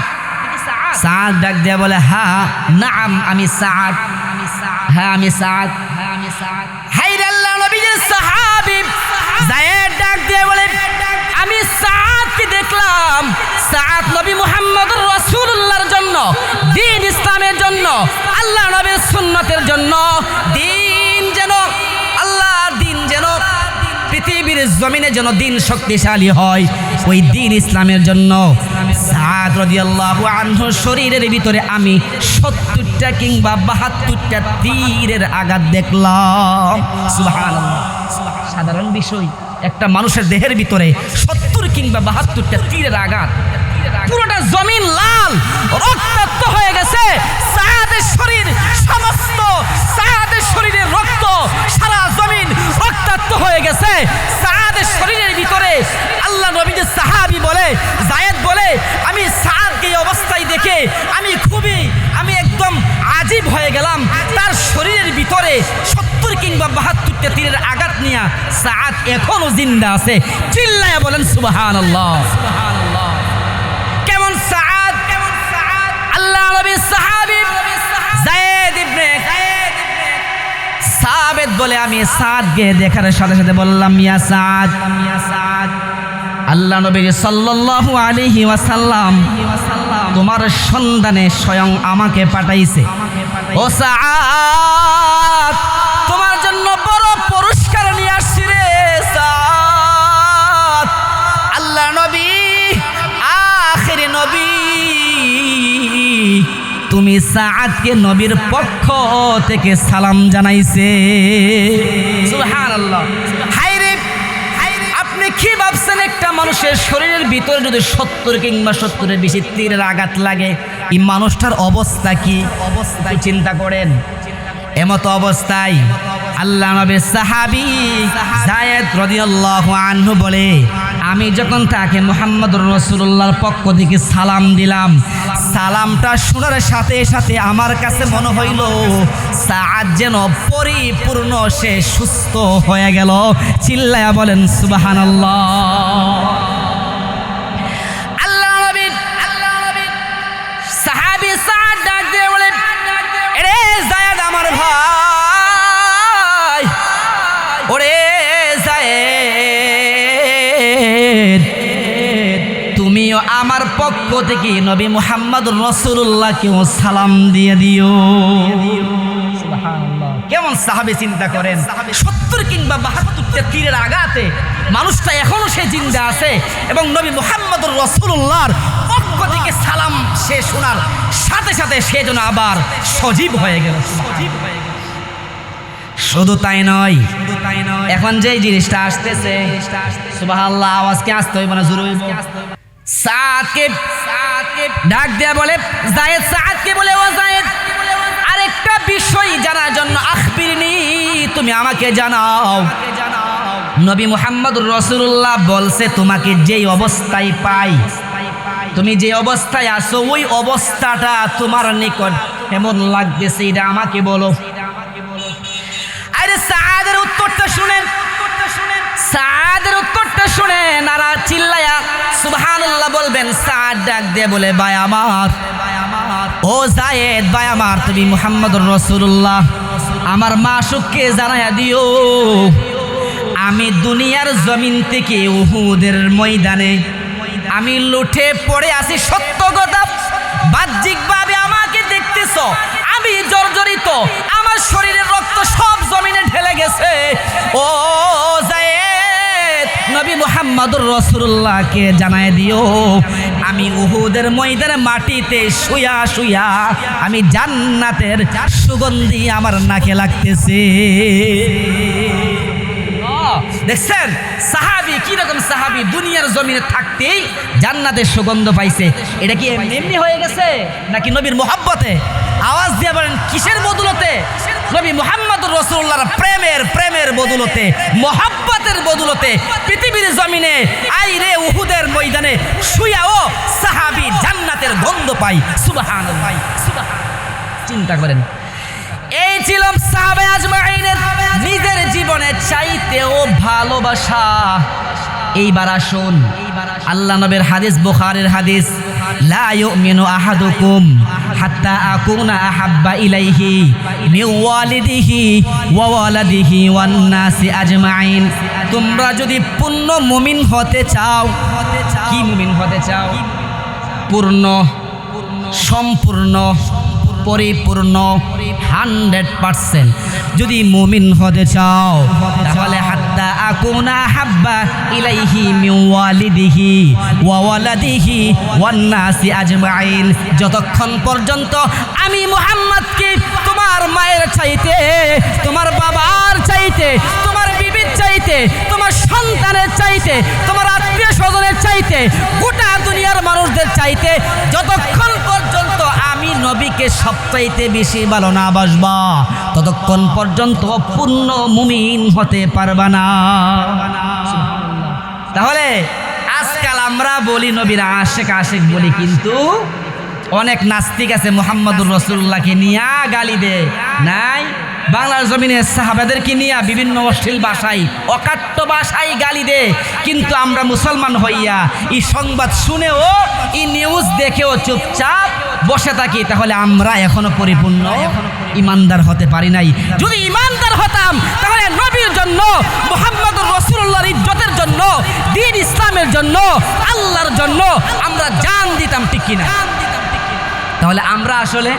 সাদ ডাক দেয়া বলে, হ্যাঁ নাম, আমি সাদ। হ্যাঁ আমি সাদ। হায়রে আল্লাহ নবীর সাহাবী যায়েদ ডাক দিয়ে বলে, আমি সাদকে দেখলাম। সাদ নবী মুহাম্মদুর রাসূলুল্লাহর জন্য, দ্বীন ইসলামের জন্য, আল্লাহ নবীর সুন্নতের জন্য, দ্বীন যেন, আল্লাহর দ্বীন যেন পৃথিবীর জমিনে যেন দ্বীন শক্তিশালী হয়, ওই দ্বীন ইসলামের জন্য সাদ রাদিয়াল্লাহু আনহু শরীরের ভিতরে আমি ৭০টা কিংবা ৭২টা তীরের আঘাত দেখলাম। সুবহানাল্লাহ। সাধারণ বিষয়, একটা মানুষের দেহের ভিতরে ৭০ কিংবা ৭২টা তীরের আঘাত, পুরোটা জমিন লাল রক্তাক্ত হয়ে গেছে। সাদের শরীর, সমস্ত সাদের শরীরের রক্ত, সারা জমিন রক্তাক্ত হয়ে গেছে। সাদের শরীরের ভিতরে আল্লাহ নবীর সাহাবী বলে, যায়েদ বলে, আমি সাদকে এই অবস্থায় দেখে আমি একদম আজীব হয়ে গেলাম। তার শরীরের ভিতরে ৭০ কিংবা ৭২টা তীরের আঘাত নিয়ে সাদ এখনো জিন্দা আছে। চিল্লায়া বলেন সুবহানাল্লাহ। কেমন সাদ! আল্লাহ নবীর সাহাবী যায়েদ ইবনে সাবিত বলে, আমি সাদকে দেখার সাথে সাথে বললাম, ইয়া সাদ। আল্লাহ নবী সাল্লাল্লাহু আলাইহি ওয়াসাল্লাম তোমার সন্ধানে স্বয়ং আমাকে পাঠাইছে। ও সাদ, তোমার জন্য বড় পুরস্কার নিয়ে আসছি রে সাদ। আল্লাহ নবী, আখির নবী, তুমি সাদকে নবীর পক্ষ থেকে সালাম জানাইছে। সুবহানাল্লাহ। হায়রে, আপনি কি ভাবছেন একটা মানুষের শরীরের ভিতরে যদি ৭০ কিংবা ৭০-এর বেশি তীরের আঘাত লাগে, এই মানুষটার অবস্থা কি? অবস্থা চিন্তা করেন। এমত অবস্থায় আল্লাহ নবীর সাহাবী যায়েদ রাদিয়াল্লাহু আনহু বলে, আমি যখন তাকে মুহাম্মদুর রাসূলুল্লাহর পক্ষ থেকে সালাম দিলাম, সালামটা শোনার সাথে সাথে আমার কাছে মনে হইল সাদ যেন পরিপূর্ণ সে সুস্থ হয়ে গেল। চিল্লায়া বলেন সুবহানাল্লাহ। আল্লাহ নবী তুমিও আমার পক্ষ থেকে নবী মুহাম্মদুর রাসূলুল্লাহকেও সালাম দিয়ে দিও। সুবহানাল্লাহ। কেমন সাহাবী চিন্তা করেন, 70 কিংবা 72টা তীরের আঘাতে মানুষটা এখনো সে জিন্দা আছে এবং নবী মুহাম্মদুর রাসূলুল্লাহর পক্ষ থেকে সালাম সে শোনার সাথে সাথে সে যেন আবার সজীব হয়ে গেল। শুধু তাই নয়, এখন যে জিনিসটা আসতেছে, সুবহানাল্লাহ, আওয়াজকে আসতে হইব না, জোরে হইব। সাদকে ডাক দেয়া বলে, যায়েদ সাদকে বলে, ও যায়েদ, আরেকটা বিষয় জানার জন্য আখবিরনি, তুমি আমাকে জানাও। নবী মুহাম্মদুর রাসূলুল্লাহ বলছে, তোমাকে যেই অবস্থায় পাই, তুমি যে অবস্থায় আছো ওই অবস্থাটা তোমার নিকট কেমন লাগতেছে এটা আমাকে বলো। আরে সাদের উত্তরটা শুনেন, সাদের উত্তরটা শুনেন, আর চিল্লায়া সুবহানাল্লাহ বলবেন। সাদ ডাক দিয়ে বলে, ভাই আমার, ও যায়েদ ভাই আমার, তুমি মুহাম্মদুর রাসূলুল্লাহ আমার মাসুককে জানায়া দিও, আমি দুনিয়ার জমিন থেকে উহুদের ময়দানে আমি লুঠে পড়ে আছি। সত্য কথা, বাহ্যিকভাবে আমাকে দেখতেছো, আমি জর্জরিত, আমার শরীরের রক্ত সব জমিনে ঢেলে গেছে। ও যায়েদ, নবী মুহাম্মদুর রাসূলুল্লাহকে জানায় দিও, আমি উহুদের ময়দানে মাটিতে শুয়া শুয়া আমি জান্নাতের সুগন্ধি আমার নাকে লাগতেছে। দেখছেন সাহাবী কিরকম সাহাবী, দুনিয়ার জমিনে থাকতেই জান্নাতের সুগন্ধ পাইছে। এটা কি এমনি হয়ে গেছে নাকি নবীর মহব্বতে? আওয়াজ দিয়ে বলেন, কিসের বদৌলতে? নবী মুহাম্মদুর রাসূলুল্লাহর প্রেমের বদৌলতে, মহব্বতের বদৌলতে পৃথিবীর জমিনে আই রে উহুদের ময়দানে শুয়াও সাহাবী জান্নাতের গন্ধ পাই। সুবহানাল্লাহ, চিন্তা করেন, এই ছিল সাহাবে আজমাইনের নিজের জীবনের চাইতেও ভালোবাসা। এইবার আসুন আল্লাহ নবীর হাদিস, বুখারীর হাদিস, লা ইউমিনু আহাদুকুম হাত্তা আকুনা আহাব্বা ইলাইহি মিন ওয়ালিদিহি ওয়া ওয়ালাদিহি ওয়ান নাসি আজমাইন। তোমরা যদি পূর্ণ মুমিন হতে চাও, কি মুমিন হতে চাও? পূর্ণ, সম্পূর্ণ, পরিপূর্ণ, 100% যদি মুমিন হতে চাও, তাহলে হাত্তা আকুনা হাব্বা ইলাইহি মিন ওয়ালিদিহি ওয়া ওয়ালাদিহি ওয়ান নাসি আজমাইন, যতক্ষণ পর্যন্ত আমি মুহাম্মদকে তোমার মায়ের চাইতে, তোমার বাবার চাইতে, তোমার বিবির চাইতে, তোমার সন্তানের চাইতে, তোমার আত্মীয় স্বজনের চাইতে, গোটা দুনিয়ার মানুষদের চাইতে যতক্ষণ পর্যন্ত আমি নবীকে সবচাইতে বেশি ভালো না বাসবা, ততক্ষণ পর্যন্ত পূর্ণ মুমিন হতে পারবা না। তাহলে আজকাল আমরা বলি নবীর আশেক আশেক বলি, কিন্তু অনেক নাস্তিক আছে মুহাম্মদুর রাসূলুল্লাহকে নিয়ে গালি দেয়, নাই বাংলার জমিনে সাহাবাদেরকে নিয়ে বিভিন্ন অশ্লীল ভাষায়, অকাট্য ভাষায় গালি দেয়। কিন্তু আমরা মুসলমান হইয়া এই সংবাদ শুনেও, এই নিউজ দেখেও চুপচাপ বসে থাকি, তাহলে আমরা এখনো পরিপূর্ণ ইমানদার হতে পারি নাই। যদি ইমানদার হতাম, তাহলে নবীর জন্য, মুহাম্মদুর রাসূলুল্লাহর ইজ্জতের জন্য, দ্বীন ইসলামের জন্য, আল্লাহর জন্য আমরা জান দিতাম, ঠিক কিনা? তাহলে আমরা আসলে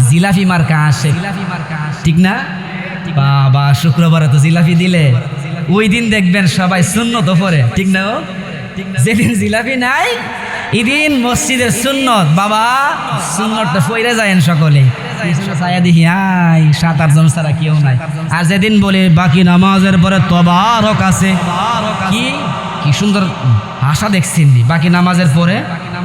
জিলাফি মার্কা আসে, ঠিক না? বাবা, শুক্রবারে তো জিলাফি দিলে ওই দিন দেখবেন সবাই সুন্নত পড়ে, ঠিক না? যেদিন জিলাফি নাই এদিন মসজিদের সুন্নত, বাবা সুন্নতটা পড়ে যায়েন সকলে, ছায়া দেখি আই 7-8 জন ছাড়া কেউ নাই। আর যেদিন বলে বাকি নামাজের পরে তবারক আছে, কি কি সুন্দর ভাষা দেখছেন, বাকি নামাজের পরে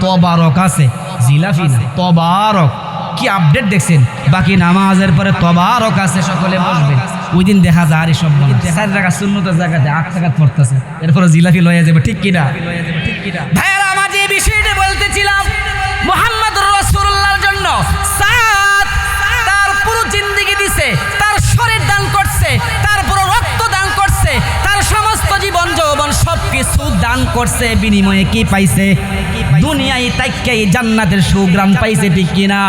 তবারক আছে, জিলাফি না, তবারক। কি আপডেট দেখছেন, বাকি নামাজের পরে তবারক আছে, সকলে বসবেন। ওই দিন দেখা যায় আরে সব দেখার জায়গা সুন্নতের জায়গাতে 8 টাকা পড়তেছে, এরপরে জিলাফি লয়ে যাবে, ঠিক কিনা? ভাইয়ারা, আমার যে বিষয়টা বলতেছিলাম, মুহাম্মদুর রাসূলুল্লাহর জন্য সাদ তার পুরো জিন্দেগি দিছে, তার শরীর দান করছে, তার পুরো রক্ত দান করছে, তার সমস্ত জীবন যৌবন সবকিছু দান করছে। বিনিময়ে কি পাইছে? দুনিয়ায় তাইক্কাই জান্নাতের সুগ্রাণ পাইছে, ঠিক কিনা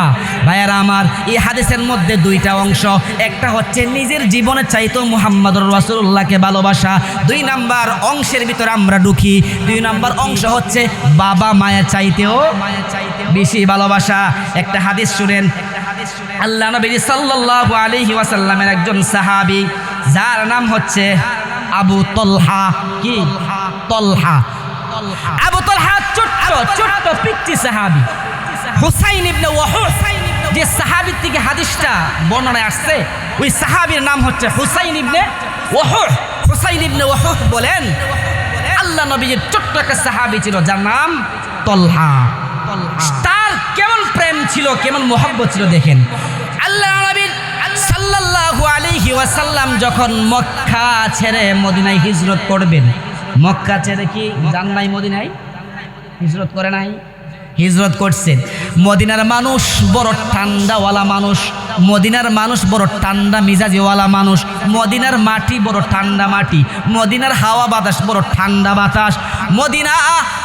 ভাইয়ারা আমার? এই হাদিসের মধ্যে দুইটা অংশ, একটা হচ্ছে নিজের জীবনের চাইতেও মুহাম্মদুর রাসূলুল্লাহকে ভালোবাসা, 2 নাম্বার অংশের ভিতরে আমরা ঢুকি। 2 নাম্বার অংশ হচ্ছে বাবা মায়ের চাইতেও বেশি ভালোবাসা। একটা হাদিস শুনেন, আল্লাহ নবী সাল্লাল্লাহু আলাইহি ওয়াসাল্লামের একজন সাহাবী যার নাম হচ্ছে আবু তলহা। কি? তলহা। আবু তলহা ছোট্ট পিচ্চি সাহাবী। হুসাইন ইবনে ওয়াহুদ যে সাহাবীর থেকে হাদিসটা বর্ণনায় আসছে, ওই সাহাবীর নাম হচ্ছে হুসাইন ইবনে ওয়াহুদ। হুসাইন ইবনে ওয়াহুদ বলেন, আল্লাহ নবীর ছোট্ট একটা সাহাবী ছিল যার নাম তলহা। তার কেমন প্রেম ছিল, কেমন মোহাব্বত ছিল দেখেন। আল্লাহ নবী সাল্লাল্লাহু আলাইহি ওয়াসাল্লাম যখন মক্কা ছেড়ে মদিনায় হিজরত করবেন, মক্কা ছেড়ে কি যান নাই মদিনায়? হিজরত করে নাই? হিজরত করছেন। মদিনার মানুষ বড় ঠান্ডাওয়ালা মানুষ, মদিনার মানুষ বড় ঠান্ডা মিজাজিওয়ালা মানুষ, মদিনার মাটি বড় ঠান্ডা মাটি, মদিনার হাওয়া বাতাস বড় ঠান্ডা বাতাস। মদিনা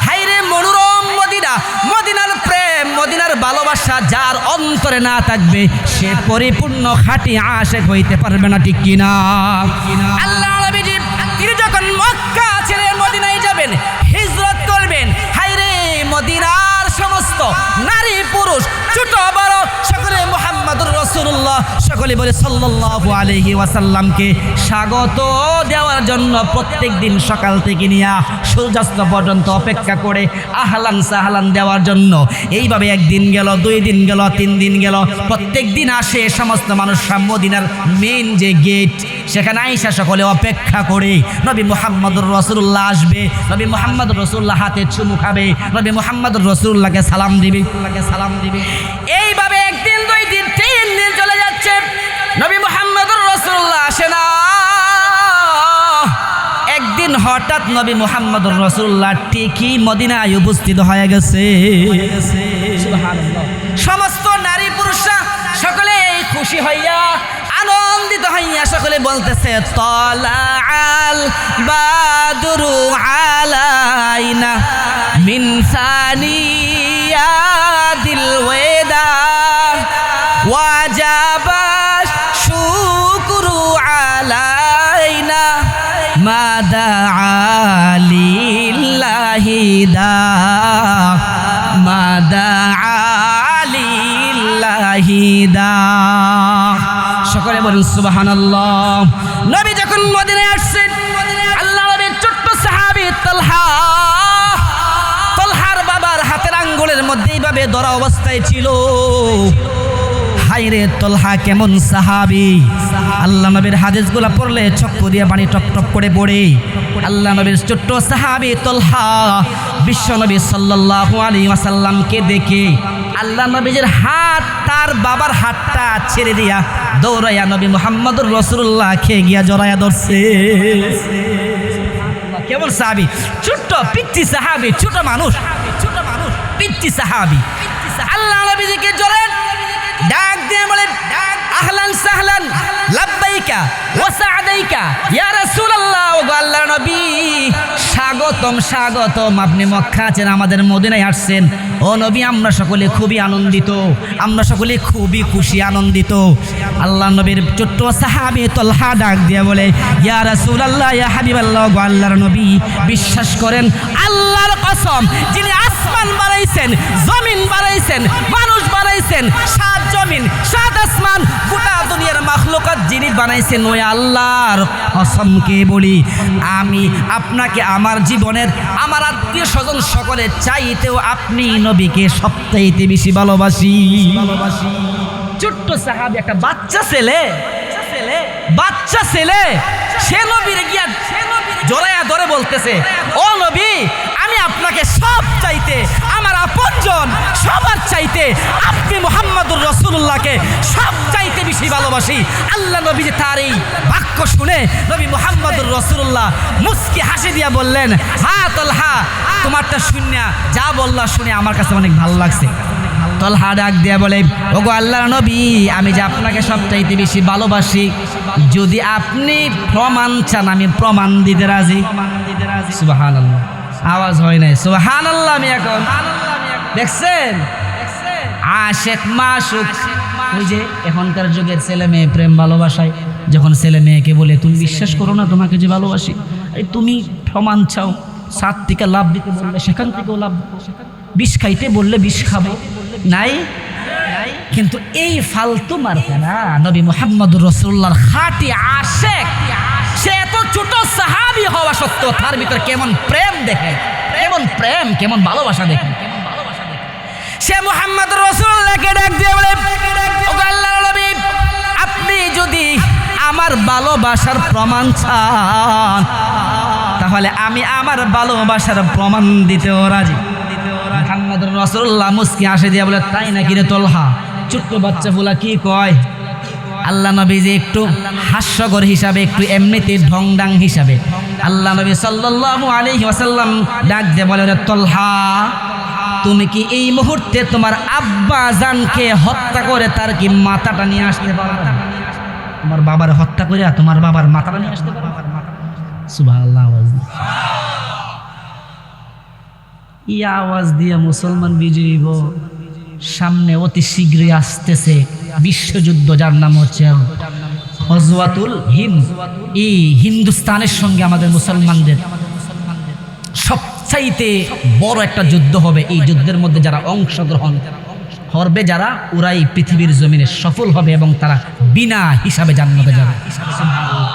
হাইরে মনোরম মদিনা, মদিনার প্রেম, মদিনার ভালোবাসা যার অন্তরে না থাকবে সে পরিপূর্ণ খাঁটি আশিক হইতে পারবে না, ঠিক কিনা? আল্লাহ নবীজি তিনি যখন মক্কা ছেড়ে মদিনায় যাবেন, হিজরত করবেন, হাইরে মদিনার সমস্ত নারী পুরুষ ছোট বড় সকলে মুহাম্মদুর রাসূলুল্লাহ সকলে বলে সাল্লাল্লাহু আলাইহি ওয়াসাল্লামকে স্বাগত দেওয়ার জন্য প্রত্যেক দিন সকাল থেকে নিয়ে সূর্যাস্ত পর্যন্ত অপেক্ষা করে আহলান সাহলান দেওয়ার জন্য। এইভাবে 1 দিন গেল, 2 দিন গেল, 3 দিন গেল, প্রত্যেক দিন আসে সমস্ত মানুষ মদিনার মেইন যে গেট সেখানে আইসা সকলে অপেক্ষা করে নবী মুহাম্মদুর রাসূলুল্লাহ আসবে, নবী মুহাম্মদুর রাসূলুল্লাহ হাতে চুমু খাবে, নবী মুহাম্মদুর রাসূলুল্লাহকে সালাম দিবে। এইভাবে 1 দিন 2 দিন 3 দিন চলে যাচ্ছে, নবী মুহাম্মদুর রাসূলুল্লাহ আসে না। একদিন হঠাৎ নবী মুহাম্মদুর রাসূলুল্লাহ ঠিকই মদিনায় উপস্থিত হয়ে গেছে। সুবহানাল্লাহ। সমস্ত নারী পুরুষরা সকলে খুশি হইয়া আনন্দিত হইয়া সকলে বলতেছে, তালাআল বাদরু আলাইনা মিন সানিয়াতিল ওয়াদা ওয়াজাবা শুকরু আলাইনা মাদা আলিল্লাহি দা মাদা আলিল্লাহি দা। সকলে বলুন সুবহানাল্লাহ। নবী যখন মদিনায় আসছেন, আল্লাহ নবীর ছোট্ট সাহাবী তলহার বাবার হাতের আঙ্গুলের মধ্যে এইভাবে ধরা অবস্থায় ছিল। হায়রে তলহা কেমন সাহাবী! আল্লাহ নবীর হাদিসগুলো পড়লে চক্ষু দিয়ে পানি টপ টপ করে পড়ে। আল্লাহ নবীর ছোট্ট সাহাবী তলহা বিশ্ব নবী সাল্লাল্লাহু আলাইহি ওয়াসাল্লামকে দেখে আল্লাহ নবীর হাত তার বাবার হাতটা ছেড়ে দিয়া দৌড়াইয়া নবী মুহাম্মদুর রাসূলুল্লাহ খেয়ে গিয়া জড়াইয়া ধরছে। কেমন সাহাবী! ছোট্ট পিচ্চি সাহাবী, ছোট মানুষ পিচ্চি সাহাবী। আল্লাহ নবীকে জড়ান ডাক দিয়ে বলেন, আহলান সাহলান লাব্বাইকা ওয়া সাআদাইকা ইয়া রাসূলুল্লাহ। ও আল্লাহর নবী স্বাগতম স্বাগতম, আপনি মক্কা ছেড়ে আমাদের মদিনায় আসছেন। ও নবী আমরা সকলে খুবই আনন্দিত, আমরা সকলে খুবই খুশি আনন্দিত। আল্লাহ নবীর ছোট্ট সাহাবী তলহা ডাক দিয়ে বলে, ইয়া রাসূলুল্লাহ ইয়া হাবিবাল্লাহ, ও আল্লাহর নবী বিশ্বাস করেন আল্লাহর কসম যিনি আসমান বানাইছেন, জমিন বানাইছেন, মানুষ বানাইছেন, 7 জমিন 7 আসমান গোটা দুনিয়ার মাখলুকাত যিনি বানাইছেন ওই আল্লাহর কসমকে বলি, আমি আপনাকে আমার জীবনের আমার আত্মীয় স্বজন সকলে চাইতেও আপনি নবীকে সবচাইতে বেশি ভালোবাসি। ছোট্ট সাহাবী একটা বাচ্চা ছেলে সে নবীর গিয়া জড়াইয়া ধরে বলতেছে, ও নবী আমি আপনাকে সব চাইতে আমার আপনজন সবার চাইতে আপনি মুহাম্মদুর রাসূলুল্লাহকে সব চাইতে বেশি ভালোবাসি। আল্লাহ নবী যে তার এই বাক্য শুনে নবী মুহাম্মদুর রাসূলুল্লাহ মুস্কি হাসি দিয়া বললেন, হ্যাঁ তলহা তোমারটা শুনিয়া যা বললা শুনে আমার কাছে অনেক ভালো লাগছে। তলহা ডাক দিয়া বলে, ওগো আল্লাহর নবী আমি যে আপনাকে সবচাইতে বেশি ভালোবাসি, যদি আপনি প্রমাণ চান আমি প্রমাণ দিতে রাজি। সুবহানাল্লাহ, আওয়াজ হয় নাই সুবহানাল্লাহ। আমি এখন দেখছেন আশেক মাশুক। ওই যে এখনকার যুগের ছেলে মেয়ে প্রেম ভালোবাসায় যখন ছেলে মেয়েকে বলে তুমি বিশ্বাস করো না তোমাকে যে ভালোবাসি, এই তুমি প্রমাণ চাও, সাত থেকে লাভ দিতে বললে সেখান থেকেও লাভ, বিষ খাইতে বললে বিষ খাবো নাই। কিন্তু এই ফালতু মার্কানা নবী মুহাম্মদুর রাসূলুল্লাহর খাঁটি আশেক, সে এত ছোট সাহাবী হওয়া সত্ত্বেও তার ভিতরে কেমন প্রেম দেখেন, কেমন প্রেম, কেমন ভালোবাসা দেখেন। সে মুহাম্মদুর রাসূলুল্লাহকে ডাক দিয়ে বলে, ওগো আল্লাহর নবী, আপনি যদি আমার ভালোবাসার প্রমাণ চান তাহলে আমি আমার ভালোবাসার প্রমাণ দিতেও রাজি। মুহাম্মদুর রাসূলুল্লাহ মুস্কি হাসি দিয়ে বলে, তাই নাকি রে তোলহা? ছোট্ট বাচ্চা ফুলা কি কয়? আল্লাহ নবী যে একটু হাস্যকর হিসাবে, একটু এমনিতে ঢংডাং হিসাবে আল্লাহ নবী সাল্লাল্লাহু আলাইহি ওয়াসাল্লাম ডাক দিয়ে বলে, রে তোলহা, তুমি কি এই মুহূর্তে তোমার আব্বা জানকে হত্যা করে তার কি মাথাটা নিয়ে আসতে পারবে? তোমার বাবার হত্যা করে তোমার বাবার মাথাটা নিয়ে আসতে পারবে? সুবহানাল্লাহ। এই আওয়াজ দিয়ে মুসলমান বিজয়ী সামনে অতি শীঘ্রই আসতেছে বিশ্বযুদ্ধ, যার নাম হচ্ছে গজওয়াতুল হিন্দ। এই হিন্দুস্তানের সঙ্গে আমাদের মুসলমানদের সবচাইতে বড় একটা যুদ্ধ হবে। এই যুদ্ধের মধ্যে যারা অংশগ্রহণ করবে, যারা ওরাই পৃথিবীর জমিনে সফল হবে এবং তারা বিনা হিসাবে জান্নাতে যাবে।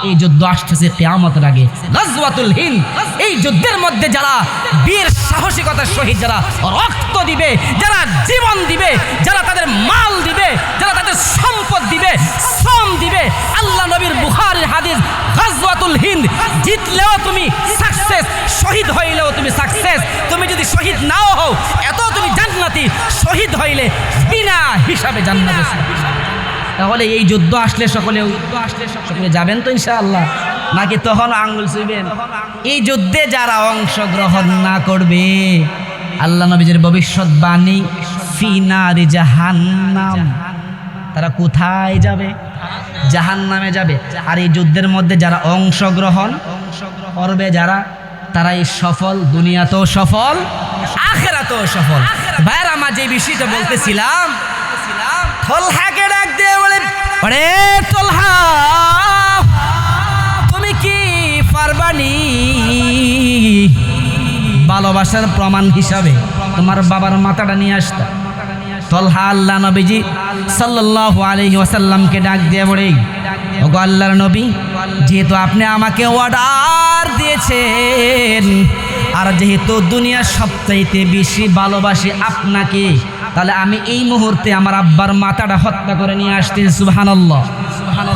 এই যুদ্ধ আসতেছে কিয়ামতের আগে, গজওয়াতুল হিন্দ। এই যুদ্ধের মধ্যে যারা বীর সাহসিকতার সহিত যারা রক্ত দিবে, যারা জীবন দিবে, যারা তাদের মাল দিবে, যারা তাদের সম্পদ দিবে, শ্রম দিবে, আল্লাহ নবীর বুখারীর হাদিস, গজওয়াতুল হিন্দ জিতলেও তুমি সাকসেস, শহীদ হইলেও তুমি সাকসেস। তুমি যদি শহীদ নাও হও এত তুমি জান্নাতি, শহীদ হইলে বিনা হিসাবে জান্নাতে। তাহলে এই যুদ্ধ আসলে সকলে যাবেন তো ইনশাআল্লাহ, নাকি তখন আঙ্গুল ছুঁইবেন? এই যুদ্ধে যারা অংশগ্রহণ না করবে, আল্লাহ নবীর ভবিষ্যৎবাণী, ফি নারি জাহান্নাম, তারা কোথায় যাবে? জাহান্নামে যাবে। আর এই যুদ্ধের মধ্যে যারা অংশগ্রহণ করবে, যারা তারাই সফল, দুনিয়াতেও সফল, আখিরাতেও সফল। ভাইরা, আমার যে বিষয়টা বলতেছিলাম, তোলহাকে ডাক দিয়ে বলে, আরে তোলহা, তুমি কি পারবানি ভালোবাসার প্রমাণ হিসাবে তোমার বাবার মাথাটা নিয়ে আসতে? তোলহা আল্লাহ নবীজি সাল্লাল্লাহু আলাইহি ওয়াসাল্লামকে ডাক দিয়ে বলে, ওগো আল্লাহর নবী, যেহেতু আপনি আমাকে অর্ডার দিয়েছেন, আর যেহেতু দুনিয়ার সবচাইতে বেশি ভালোবাসি আপনাকে, তাহলে আমি এই মুহূর্তে আমার আব্বার মাথাটা হত্যা করে নিয়ে আসতে। সুবহানাল্লাহ,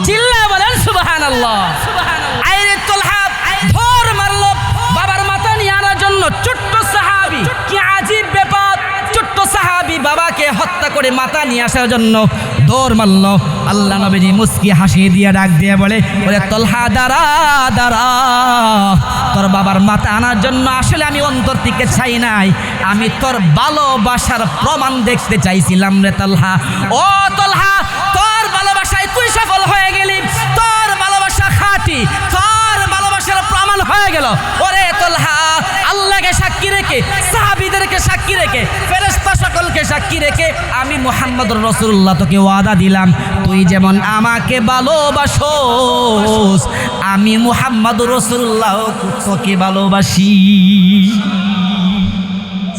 চিল্লা বলেন সুবহানাল্লাহ। আইরে তোলহা ধর মারলো বাবার মাথা নিয়ে আনার জন্য। ছোট্ট সাহাবী, কি আজীব ব্যাপার! ছোট্ট সাহাবী বাবাকে হত্যা করে মাথা নিয়ে আসার জন্য দৌড় মারল। আল্লাহ নবীজি মুস্কি হাসি দিয়ে ডাক দিয়ে বলে, তোলহা দাঁড়া দাঁড়া, তোর বাবার মাথা আনার জন্য আসলে আমি অন্তর থেকে চাই নাই, আমি তোর ভালোবাসার প্রমাণ দেখতে চাইছিলাম রে তোলহা। ও তোলহা, তোর ভালোবাসায় তুই সফল হয়ে গেলি, তোর ভালোবাসা খাঁটি, তোর ভালোবাসার প্রমাণ হয়ে গেল। ওরে তোলহা, আল্লাহকে সাক্ষী রেখে, সাহাবীদেরকে সাক্ষী রেখে, ফেরেশতা সকলকে সাক্ষী রেখে আমি মুহাম্মদুর রাসূলুল্লাহ তোকে ওয়াদা দিলাম, তুই যেমন আমাকে ভালোবাসোস, আমি মুহাম্মদুর রাসূলুল্লাহ তোকে ভালোবাসি।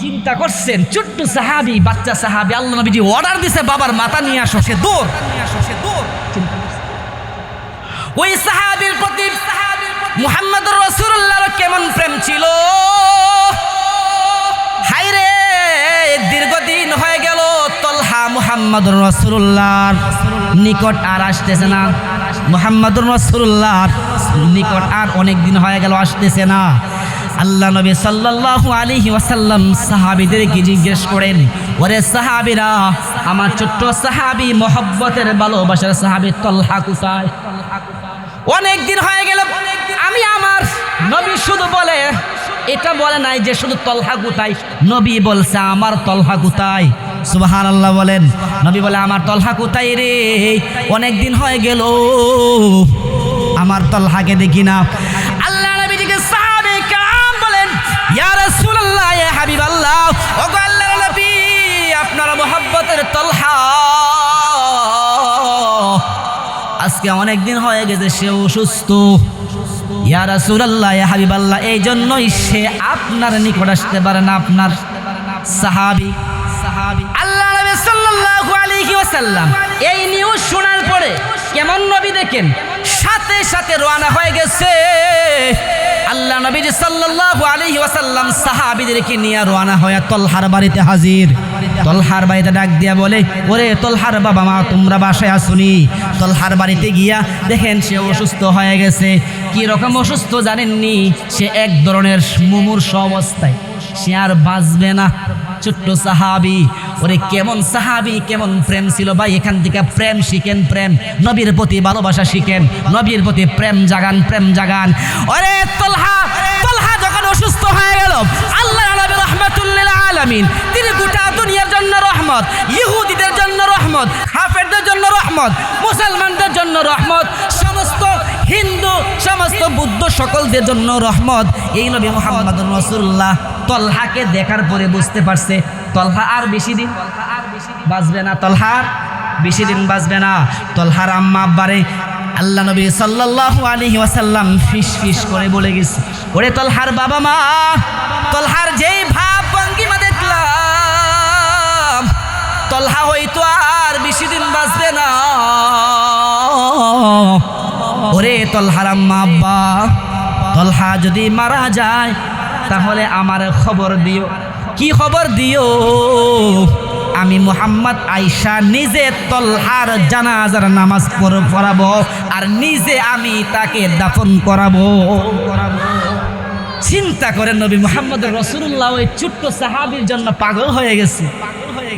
চিন্তা করছেন, ছোট্ট সাহাবী, বাচ্চা সাহাবী, আল্লাহ নবীজি অর্ডার দিছে বাবার মাথা নিয়ে আসো, সে দৌড়। ওই সাহাবীর প্রতি মুহাম্মদুর রাসূলুল্লাহর কেমন প্রেম ছিল! হায়রে, দীর্ঘদিন হয়ে গেল তোলহা মুহাম্মদুর রাসূলুল্লাহর নিকট আর আসতেছে না। মুহাম্মদুর রাসূলুল্লাহর নিকট আর অনেক দিন হয়ে গেল আসতেছে না। আল্লাহ নবী সাল্লাল্লাহু আলাইহি ওয়াসাল্লাম সাহাবীদেরকে জিজ্ঞেস করেন, ওরে সাহাবীরা, আমার ছোট্ট সাহাবী, মহব্বতের ভালোবাসার সাহাবী তোলহা কোথায়? অনেক দিন হয়ে গেল। আমি আমার নবী শুধু বলে, এটা বলে নাই যে শুধু তোলহা কোথায়, নবী বলছে আমার তোলহা কোথায়। সুবহানাল্লাহ বলেন। নবী বলে, আমার তোলহা কোথায় রে? অনেক দিন হয়ে গেল আমার তোলহাকে দেখি না। আল্লাহ নবীকে সাহাবে কেরাম বলেন, ইয়া রাসূলুল্লাহ, ইয়া হাবিবাল্লাহ, ওগো আল্লাহর নবী, আপনার মোহাব্বতের তলহা আজকে অনেক দিন হয়ে গেছে সে অসুস্থ। ইয়া রাসূলুল্লাহ, ইয়া হাবিবাল্লাহ, এই জন্যই সে আপনার নিকট আসতে পারে না। আপনার সাহাবী আল্লাহ নবী সাল্লাল্লাহু আলাইহি ওয়াসাল্লাম এই নিউজ শোনার পরে কেমন নবী দেখেন, সাথে সাথে রওনা হয়ে গেছে। আল্লাহ নবী সাল্লাল্লাহু আলাইহি ওয়াসাল্লাম সাহাবীদেরকে নিয়ে রওনা হয়ে তলহার বাড়িতে হাজির। তলহার বাড়িতে ডাক দিয়া বলে, ওরে তলহার বাবা মা, তোমরা বাসায় আসুনি? তলহার বাড়িতে গিয়া দেখেন সে অসুস্থ হয়ে গেছে। কি রকম অসুস্থ জানেননি? সে এক ধরনের মুমূর্ষ অবস্থায়, সে আর বাঁচবে না। ছোট্ট সাহাবী, ওরে কেমন সাহাবী, কেমন প্রেম ছিল ভাই। এখান থেকে প্রেম শিখেন, প্রেম, নবীর প্রতি ভালোবাসা শিখেন, নবীর প্রতি প্রেম জাগান, প্রেম জাগান। ওরে তলহা যখন অসুস্থ হয়ে গেল, আল্লাহ নবী রাহমাতুল লিল আলামিন, তিনি গোটা দুনিয়ার জন্য রহমত, ইহুদিদের জন্য রহমত, কাফেরদের জন্য রহমত, মুসলমানদের জন্য রহমত, সমস্ত হিন্দু, সমস্ত বুদ্ধ সকলদের জন্য রহমত। এই নবী মুহাম্মদুর রাসূলুল্লাহ তলহাকে দেখার পরে বুঝতে পারছে তলহা আর বেশি দিন বাঁচবে না, তলহার বেশি দিন বাঁচবে না। তলহার আম্মা আব্বারে আল্লাহ নবী সাল্লাল্লাহু আলাইহি ওয়াসাল্লাম ফিস করে বলে গেছে, ওরে তলহার বাবা মা, তলহার যেই ভাব ভঙ্গিমা দেখলাম, তলহা হয়তো আর বেশি দিন বাঁচবে না। ওরে তলহার আম্মা আব্বা, তলহা যদি মারা যায় তাহলে আমার খবর দিও। কি খবর দিও? আমি মুহাম্মদ আয়েশা নিজে তলহার জানাজার নামাজ পড়াবো আর নিজে আমি তাকে দাফন করাবো। চিন্তা করেন, নবী মুহাম্মদুর রাসূলুল্লাহ ওই ছোট্ট সাহাবীর জন্য পাগল হয়ে গেছে।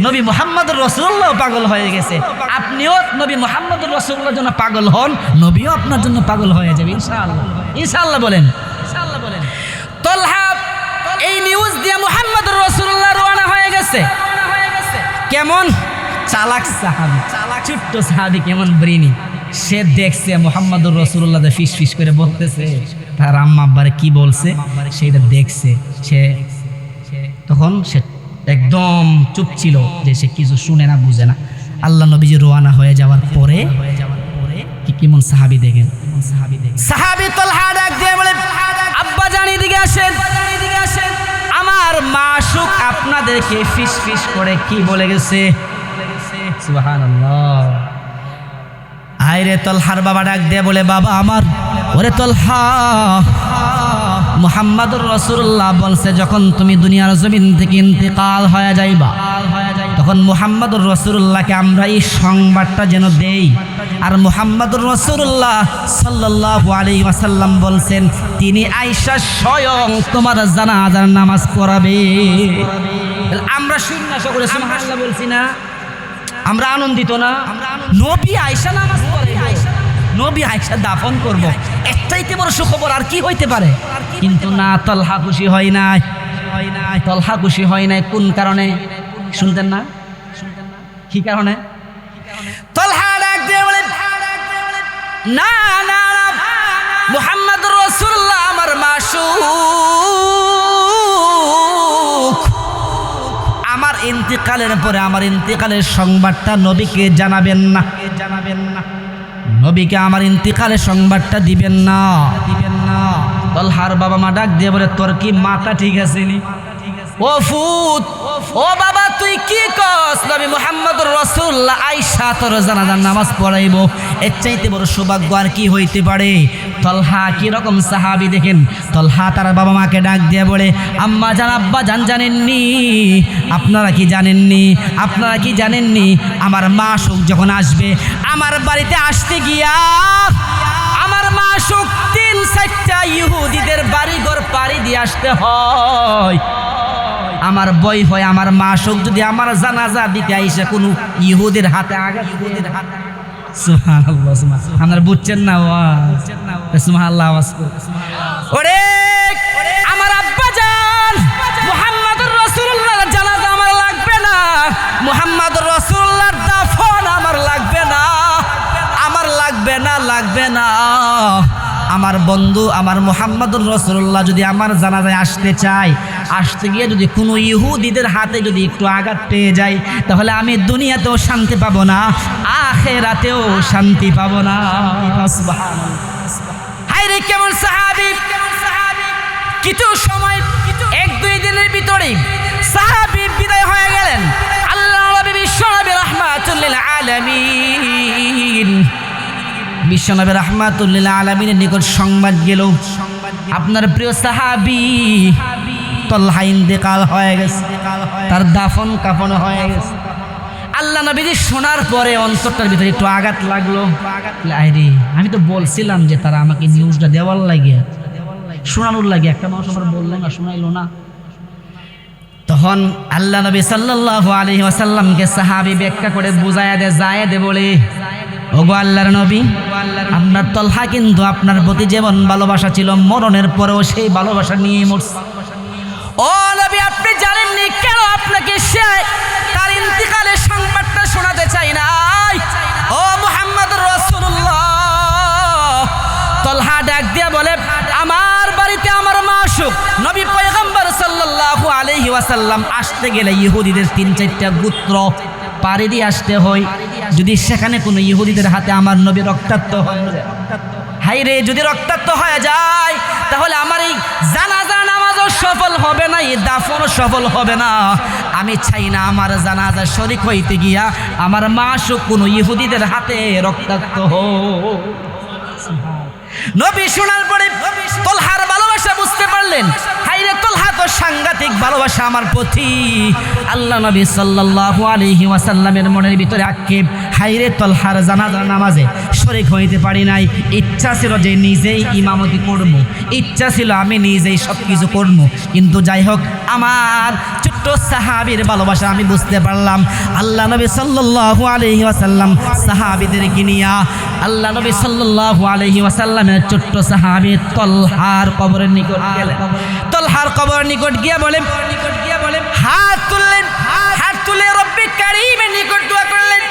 নবী মুহাম্মদুর রাসূলুল্লাহ পাগল হয়ে গেছে। আপনিও নবী মুহাম্মদুর রাসূলুল্লাহর জন্য পাগল হন, নবীও আপনার জন্য পাগল হয়ে যাবে ইনশাআল্লাহ। ইনশাআল্লাহ বলেন, ইনশাআল্লাহ বলেন। তলহা এই নিউজ দিয়ে মুহাম্মদুর রাসূলুল্লাহ রওনা হয়ে গেছে। কেমন চালাক সাহাবী, ছোট্ট সাহাবী, কেমন ব্রেনি। সে দেখছে মুহাম্মদুর রাসূলুল্লাহ ফিস করে বলতেছে, তার আম্মা আব্বারে কি বলছে সেটা দেখছে। সে তখন সে একদম চুপ ছিল, যে সে কিছু শুনে না, বুঝে না। আল্লাহ নবীজি রওনা হয়ে যাওয়ার পরে কি কেমন সাহাবী দেখেন। সাহাবী তলহা ডাক দিয়ে বলে, আব্বা জান এদিকে আসেন, আমার মাসুক আপনাদেরকে ফিস করে কি বলে গেছে। সুবহানাল্লাহ। আইরে তলহার বাবা ডাক দিয়ে বলে, বাবা আমার, ওরে তলহা, মুহাম্মদুর রাসূলুল্লাহ বলছে যখন তুমি দুনিয়ার জমিন থেকে ইন্তেকাল হয়ে যাইবা, তখন মুহাম্মদুর রাসূলুল্লাহকে আমরা এই সংবাদটা যেন দেই। আর মুহাম্মদুর রাসূলুল্লাহ সাল্লাল্লাহু আলাইহি ওয়াসাল্লাম বলছেন, তিনি আয়েশা স্বয়ং তোমার জানাজার নামাজ পড়াবে। আমরা শূন্য সকলে সুবহানাল্লাহ বলছি না? আমরা আনন্দিত না? নবী আয়েশা নামাজ পড়াবে, নবী আয়েশা দাফন করব, একটাইতে বড় সুখবর আর কি হইতে পারে? কিন্তু না, তলহা খুশি হয় নাই, তলহা খুশি হয় নাই। কোন কারণে শুনতেন না? কি কারণে? তলহা ডাক দিয়ে বলে, না না, মুহাম্মদুর রাসূলুল্লাহ আমার মাসুক, আমার ইন্তিকালের পরে আমার ইন্তিকালের সংবাদটা নবীকে জানাবেন না, নবীকে আমার ইন্তিকালের সংবাদটা দিবেন না। তলহার বাবা মা ডাক দিয়ে বলে, তোর কি মাথা ঠিক আছে নি? ও ফুত, ও বাবা, তুই কি কস? নবী মুহাম্মদুর রাসূলুল্লাহ আয়েশা তোর জানাজার নামাজ পড়াইবো, এর চাইতে বড় সৌভাগ্য আর কি হইতে পারে? তলহা কি রকম সাহাবী দেখেন। তলহা তার বাবা মাকে ডাক দিয়ে বলে, আম্মা জান, আব্বা জান, জানেননি? আপনারা কি জানেননি? আপনারা কি জানেননি আমার মাসুক যখন আসবে, আমার বাড়িতে আসতে গিয়া আমার মাসুক 3-4টা ইহুদিদের বাড়িঘর পাড়ি দিয়ে আসতে হয়। আমার বই হয়, আমার মাসুক যদি আমার জানাজা দিতে আইসা কোনো ইহুদের হাতে আঘাত, ইহুদের হাতে। সুবহানাল্লাহ, সুবহানাল্লাহ। আপনারা বুঝছেন না? সুবহানাল্লাহ আওয়াজ করে। ওরে আমার আব্বা জান, মুহাম্মদুর রাসূলুল্লাহর জানাজা আমার লাগবে না, মুহাম্মদুর রাসূলুল্লাহর দাফন আমার লাগবে না, আমার লাগবে না, লাগবে না। আমার বন্ধু আমার মুহাম্মদুর রাসূলুল্লাহ যদি আমার জানাজায় আসতে চায়, আসতে গিয়ে যদি কোনো ইহুদিদের হাতে যদি একটু আঘাত পেয়ে যায়, তাহলে আমি দুনিয়াতেও শান্তি পাবো না, আখিরাতেও শান্তি পাবো না। সুবহানাল্লাহ। হায়রে কেমন সাহাবী! কিছু সময় 1-2 দিনের ভিতরে সাহাবী বিদায় হয়ে গেলেন। আল্লাহ নবী বিশ্বনবী রাহমাতুল লিল আলামিন, বিশ্বনবী রাহমাতুল লিল আলামিনের নিকট সংবাদ গেল, আপনার প্রিয় সাহাবী তালহা ইন্তেকাল হয়ে গেছে, তার দাফন কাফন হয়ে গেছে। আল্লাহ নবীজি শোনার পরে অন্তরটার ভিতরে একটু আঘাত লাগলো। আরে আমি তো বলছিলাম যে তারা আমাকে নিউজটা দেওয়ার লাগে, শোনানোর লাগে, একটা মানুষ আমার বললেন না, শোনাইলো না। তখন আল্লাহ নবী সাল্লাল্লাহু আলাইহি ওয়াসাল্লামকে সাহাবী ব্যাখ্যা করে বুঝায়া দেয়, জায়েদে বলে, ওগো আল্লাহর নবী, আপনার তালহা কিন্তু আপনার প্রতি যেমন ভালোবাসা ছিল, মরণের পরেও সেই ভালোবাসা নিয়ে মরছে। ও নবী, আপনি জানেননি কেন আপনাকে সে তার ইন্তিকালের সংবাদটা শোনাতে চাই নাই? ও মুহাম্মদুর রাসূলুল্লাহ। তালহা ডাক দিয়া বলে, আমার বাড়িতে আমার মাসুক নবী পয়গম্বর সাল্লাল্লাহু আলাইহি ওয়াসাল্লাম আসতে গেলে ইহুদিদের 3-4টা গোত্র পাড়ি দিয়ে আসতে হয়। যদি সেখানে কোনো ইহুদিদের হাতে আমার নবী রক্তাক্ত হয়, হাইরে যদি রক্তাক্ত হয়ে যায়, তাহলে আমার এই জানাজা নামাজও সফল হবে না, এই দাফনও সফল হবে না। আমি চাই না আমার জানাজা শরীক হইতে গিয়া আমার মাসুক কোনো ইহুদিদের হাতে রক্তাক্ত হোক। নবী শোনার পরে তালহার ভালোবাসা বুঝতে পারলেন। হাইরে তালহা তো সাংঘাতিক ভালোবাসা আমার প্রতি। আল্লাহ নবী সাল্লাল্লাহু আলাইহি ওয়াসাল্লামের মনের ভিতরে আক্ষেপ, হাইরে তালহার জানাজার নামাজে শরীক হইতে পারি নাই। ইচ্ছা ছিল যে নিজেই ইমামতি করব, ইচ্ছা ছিল আমি নিজেই সব কিছু করব, কিন্তু যাই হোক আমার ছোট্ট সাহাবীর ভালোবাসা আমি বুঝতে পারলাম। আল্লাহ নবী সাল্লাল্লাহু আলাইহি ওয়াসাল্লাম সাহাবীদেরকে নিয়া আল্লাহ নবী সাল্লাল্লাহু আলাইহি ওয়াসাল্লামের ছোট্ট সাহাবী তালহার কবরের নিকট গেলেন। তালহার কবরের নিকট গিয়া বলেন, হাত তুললেন, হাত তুলে রব্বে কারীমের নিকট দোয়া করলেন,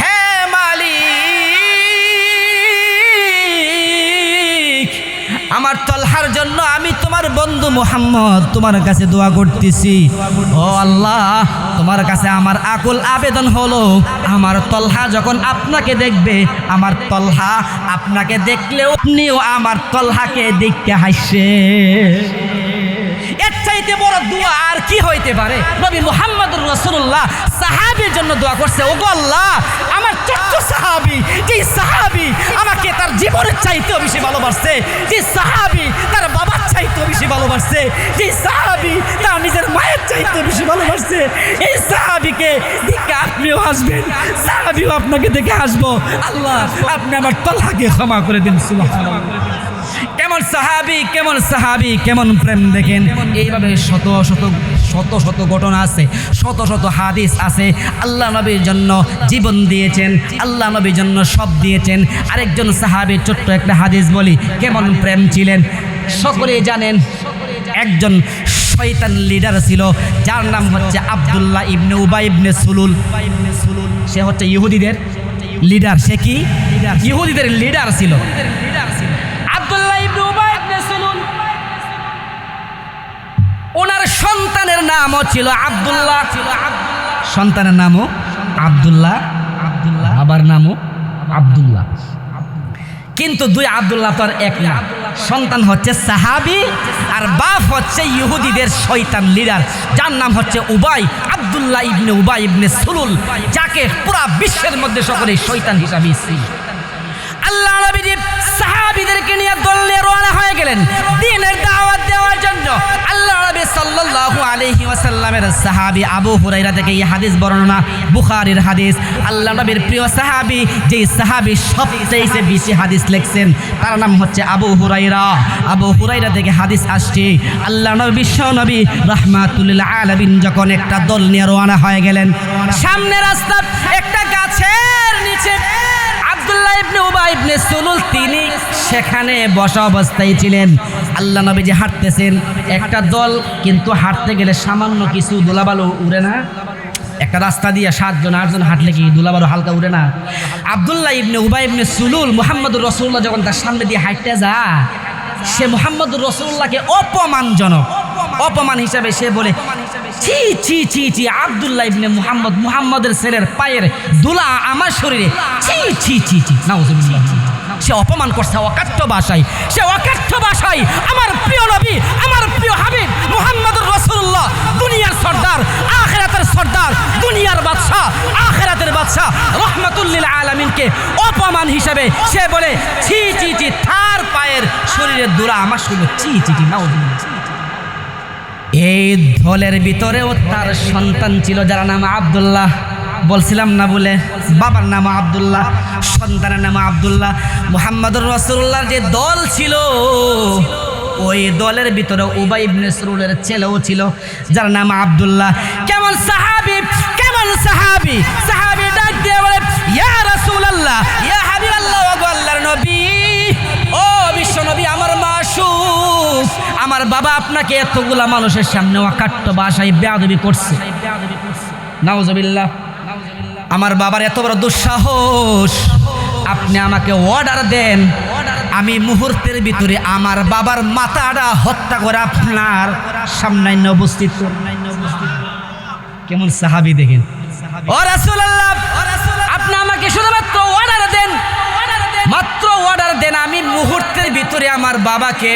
হে মালিক, আমার তালহার জন্য আমি তোমার বন্ধু মুহাম্মদ তোমার কাছে দোয়া করতেছি। ও আল্লাহ, তোমার কাছে আমার আকুল আবেদন হলো, আমার তালহা যখন আপনাকে দেখবে, আমার তালহা আপনাকে দেখলেও আপনিও আমার তালহাকে দেখতে হাসছে। এর চাইতে বড় দোয়া আর কি হইতে পারে? নবী মুহাম্মদুর রাসূলুল্লাহ সাহাবীর জন্য দোয়া করছে, ওগো আল্লাহ, আমার ছোট্ট সাহাবী, যে সাহাবী আমাকে তার জীবনের চাইতেও বেশি ভালোবাসছে, যে সাহাবী তার বাবার চাইতেও বেশি ভালোবাসছে, যে সাহাবী তার নিজের মায়ের চাইতেও বেশি ভালোবাসছে, এই সাহাবীকে দেখে আপনিও হাসবেন, সাহাবীও আপনাকে দেখে হাসবো। আল্লাহ, আপনি আমার তালহাকে ক্ষমা করে দিন। সুবহানাল্লাহ। কেমন সাহাবী, কেমন সাহাবী, কেমন প্রেম দেখেন। এইভাবে শত শত ঘটনা আছে, শত শত হাদিস আছে। আল্লাহ নবীর জন্য জীবন দিয়েছেন, আল্লাহ নবীর জন্য সব দিয়েছেন। আরেকজন সাহাবীর ছোট্ট একটা হাদিস বলি, কেমন প্রেম ছিলেন। সকলেই জানেন একজন শয়তান লিডার ছিল, যার নাম হচ্ছে আব্দুল্লাহ ইবনে উবাই ইবনে সুলুল। সে হচ্ছে ইহুদিদের লিডার। সে কি? ইহুদিদের লিডার ছিল। ওনার সন্তানের নামও ছিল আব্দুল্লাহ, সন্তানের নামও আব্দুল্লাহ, বাবার নামও আব্দুল্লাহ। কিন্তু দুই আব্দুল্লাহ তো আর এক না। সন্তান হচ্ছে সাহাবী আর বাপ হচ্ছে ইহুদিদের শয়তান লিডার, যার নাম হচ্ছে উবাই, আব্দুল্লাহ ইবনে উবাই ইবনে সুলুল, যাকে পুরা বিশ্বের মধ্যে সকলে শয়তান হিসাবে ছিল। আল্লাহ নবী সাহাবীদেরকে নিয়ে দল নিয়ে রওনা হয়ে গেলেন দ্বীনের দাওয়াত দেওয়ার জন্য। আল্লাহ নবী সাল্লাল্লাহু আলাইহি ওয়াসাল্লামের সাহাবী আবু হুরায়রা থেকে এই হাদিস বর্ণনা, বুখারীর হাদিস। আল্লাহ নবীর প্রিয় সাহাবী, যেই সাহাবী সবচেয়ে বেশি হাদিস লিখছেন, তার নাম হচ্ছে আবু হুরায়রা। আবু হুরায়রা থেকে হাদিস আসছে, আল্লাহ নবী বিশ্ব নবী রাহমাতুল লিল আলামিন যখন একটা দল নিয়ে রওনা হয়ে গেলেন, সামনে রাস্তা একটা গাছের নিচে আব্দুল্লাহ ইবনে উবাই ইবনে সুলুল তিনি সেখানে বসা অবস্থায় ছিলেন। আল্লাহ নবী যে হাঁটতেছেন, একটা দল কিন্তু হাঁটতে গেলে সামান্য কিছু ধুলাবালু উড়ে না, একটা রাস্তা দিয়ে 7 জন 8 জন হাঁটলে কি দুলাবারও হালকা উঠে না? আব্দুল্লাহ ইবনে উবাই ইবনে সুলুল মুহাম্মদুর রাসূলুল্লাহ যখন তার সামনে দিয়ে হাঁটতে যায়, সে মুহাম্মদুর রাসূলুল্লাহকে অপমান হিসাবে সে বলে, ছি ছি ছি ছি, আব্দুল্লাহ ইবনে মুহাম্মদের ছেলের পায়ের দুলা আমার শরীরে, ছি ছি ছি ছি, নাউজুবিল্লাহ। সে অপমান করছে অকাট্য ভাষায়, আমার প্রিয় নবী, আমার প্রিয় হাবিব মুহাম্মদুর রাসূলুল্লাহ, দুনিয়ার সর্দার, আখিরাতের সর্দার, দুনিয়ার বাদশা, আখিরাতের বাদশা, রাহমাতুল লিল আলামিনকে অপমান হিসাবে সে বলে, ছি ছি ছি, তার পায়ের শরীরের দুলা আমার শরীরে, ছি ছি ছি, নাউজুবিল্লাহ। এই দলের ভিতরেও তার সন্তান ছিল যার নাম আব্দুল্লাহ। বলছিলাম না বলে, বাবার নাম আব্দুল্লাহ, সন্তানের নাম আব্দুল্লাহ। মুহাম্মদুর রাসূলুল্লাহর যে দল ছিল, ওই দলের ভিতরে উবাই ইবনে সুলুলের ছেলেও ছিল যার নাম আব্দুল্লাহ। কেমন সাহাবী, সাহাবী ডাক দিয়ে বলে, ইয়া রাসূলুল্লাহ, ইয়া হাবিবাল্লাহ, ওগো আল্লাহর নবী, ও বিশ্ব নবী, আমার মাসুক, আমার বাবা আপনাকে এতগুলা মানুষের সামনে অকাট্য ভাষায় বেয়াদবি করছে। নাউজুবিল্লাহ। আমার বাবার এত বড় দুঃসাহস, আপনি আমাকে অর্ডার দেন, আমি মুহূর্তের ভিতরে আমার বাবার মাথাটা হত্যা করে আপনার সামনে উপস্থিত। কেমন সাহাবী দেখেন। ও রাসূলুল্লাহ, আপনি আমাকে শুধুমাত্র অর্ডার দেন, মাত্র অর্ডার দেন, আমি মুহূর্তের ভিতরে আমার বাবাকে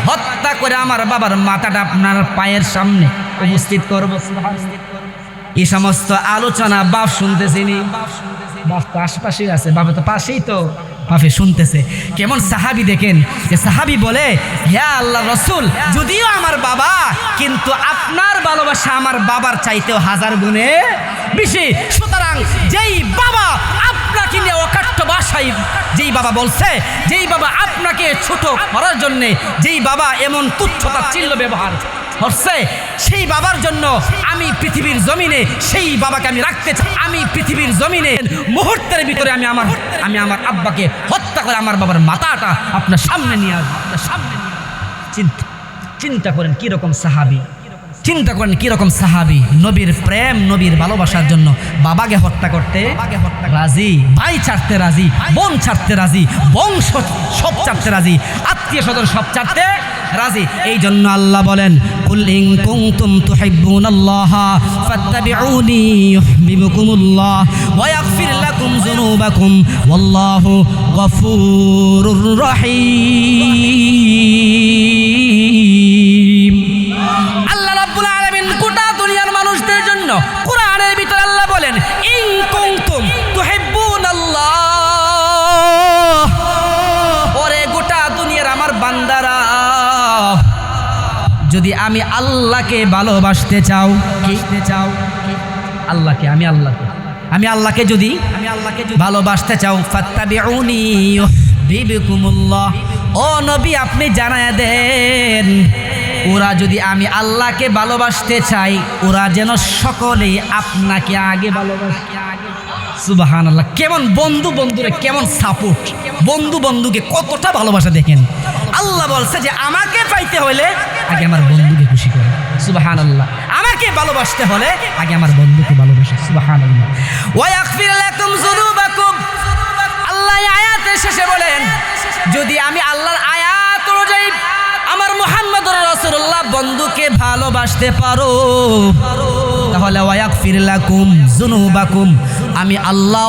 হত্যা করে আমার বাবার মাথাটা আপনার পায়ের সামনে উপস্থিত করব। এই সমস্ত আলোচনা বাপ শুনতেছিনি, বাপ তো আশপাশেই আছে, বাবা তো পাশেই, তো বাপে শুনতেছে। কেমন সাহাবী দেখেন, যে সাহাবী বলে, হে আল্লাহ রাসূল, যদিও আমার বাবা, কিন্তু আপনার ভালোবাসা আমার বাবার চাইতেও 1000 গুণে বেশি। সুতরাং যেই বাবা আপনাকে নিয়ে অকাট্য ভাষায় যেই বাবা বলছে, যেই বাবা আপনাকে ছোট করার জন্যে, যেই বাবা এমন তুচ্ছ-তাচ্ছিল্য ব্যবহার করছে, সেই বাবার জন্য আমি পৃথিবীর জমিনে সেই বাবাকে আমি রাখতে চাই। আমি পৃথিবীর জমিনে মুহূর্তের ভিতরে আমি আমার আব্বাকে হত্যা করে আমার বাবার মাথাটা আপনার সামনে নিয়ে আসবো। চিন্তা করেন কিরকম সাহাবী, চিন্তা করেন কিরকম সাহাবী। নবীর প্রেম, নবীর ভালোবাসার জন্য বাবাকে হত্যা করতে রাজি, ভাই ছাড়তে রাজি, বোন ছাড়তে রাজি, বংশ সব ছাড়তে রাজি, আত্মীয় স্বজন সব ছাড়তে রাজি। এই জন্য আল্লাহ বলেন, কুল ইন কুনতুম তুহিব্বুনাল্লাহা ফাত্তাবিউনি ইউহিব্বুকুমুল্লাহ ওয়া ইয়াগফির লাকুম যুনুবাকুম ওয়াল্লাহু গফুরুর রহিম। আল্লাহ রাব্বুল আলামিন গোটা দুনিয়ার মানুষদের জন্য কোরআনের ভিতরে আল্লাহ বলেন, ইন কুনতুম তুহিব্বুনাল্লাহ, ওরে গোটা দুনিয়ার আমার বান্দারা, যদি আমি আল্লাহকে ভালোবাসতে চাও, কি চাও? আল্লাহকে, আমি আল্লাহকে যদি ভালোবাসতে চাও, ফাত্তাবিউনি ইউহিব্বুকুমুল্লাহ, ও নবী আপনি জানায়া দেন, ওরা যদি আমি আল্লাহকে ভালোবাসতে চাই, ওরা যেন সকলেই আপনাকে আগে ভালোবাসে। সুবহানাল্লাহ। কেমন বন্ধুরে কেমন সাপোর্ট, বন্ধুকে কতটা ভালোবাসা দেখেন। আল্লাহ বলছে যে আমাকে পাইতে হলে আগে আমার বন্ধুকে খুশি করে। সুবহানাল্লাহ। আমাকে ভালোবাসতে হলে আগে আমার বন্ধুকে ভালোবাসে। সুবহানাল্লাহ। ওয়া ইয়াগফির লাকুম যুনুবাকুম, আল্লাহ আয়াতের শেষে বলেন, যদি আমি আল্লাহর আয়াত অনুযায়ী আমার মুহাম্মদুর রাসূলুল্লাহ বন্ধুকে ভালোবাসতে পারো, তাহলে ওয়া ইয়াগফির লাকুম যুনুবাকুম, আমি আল্লাহ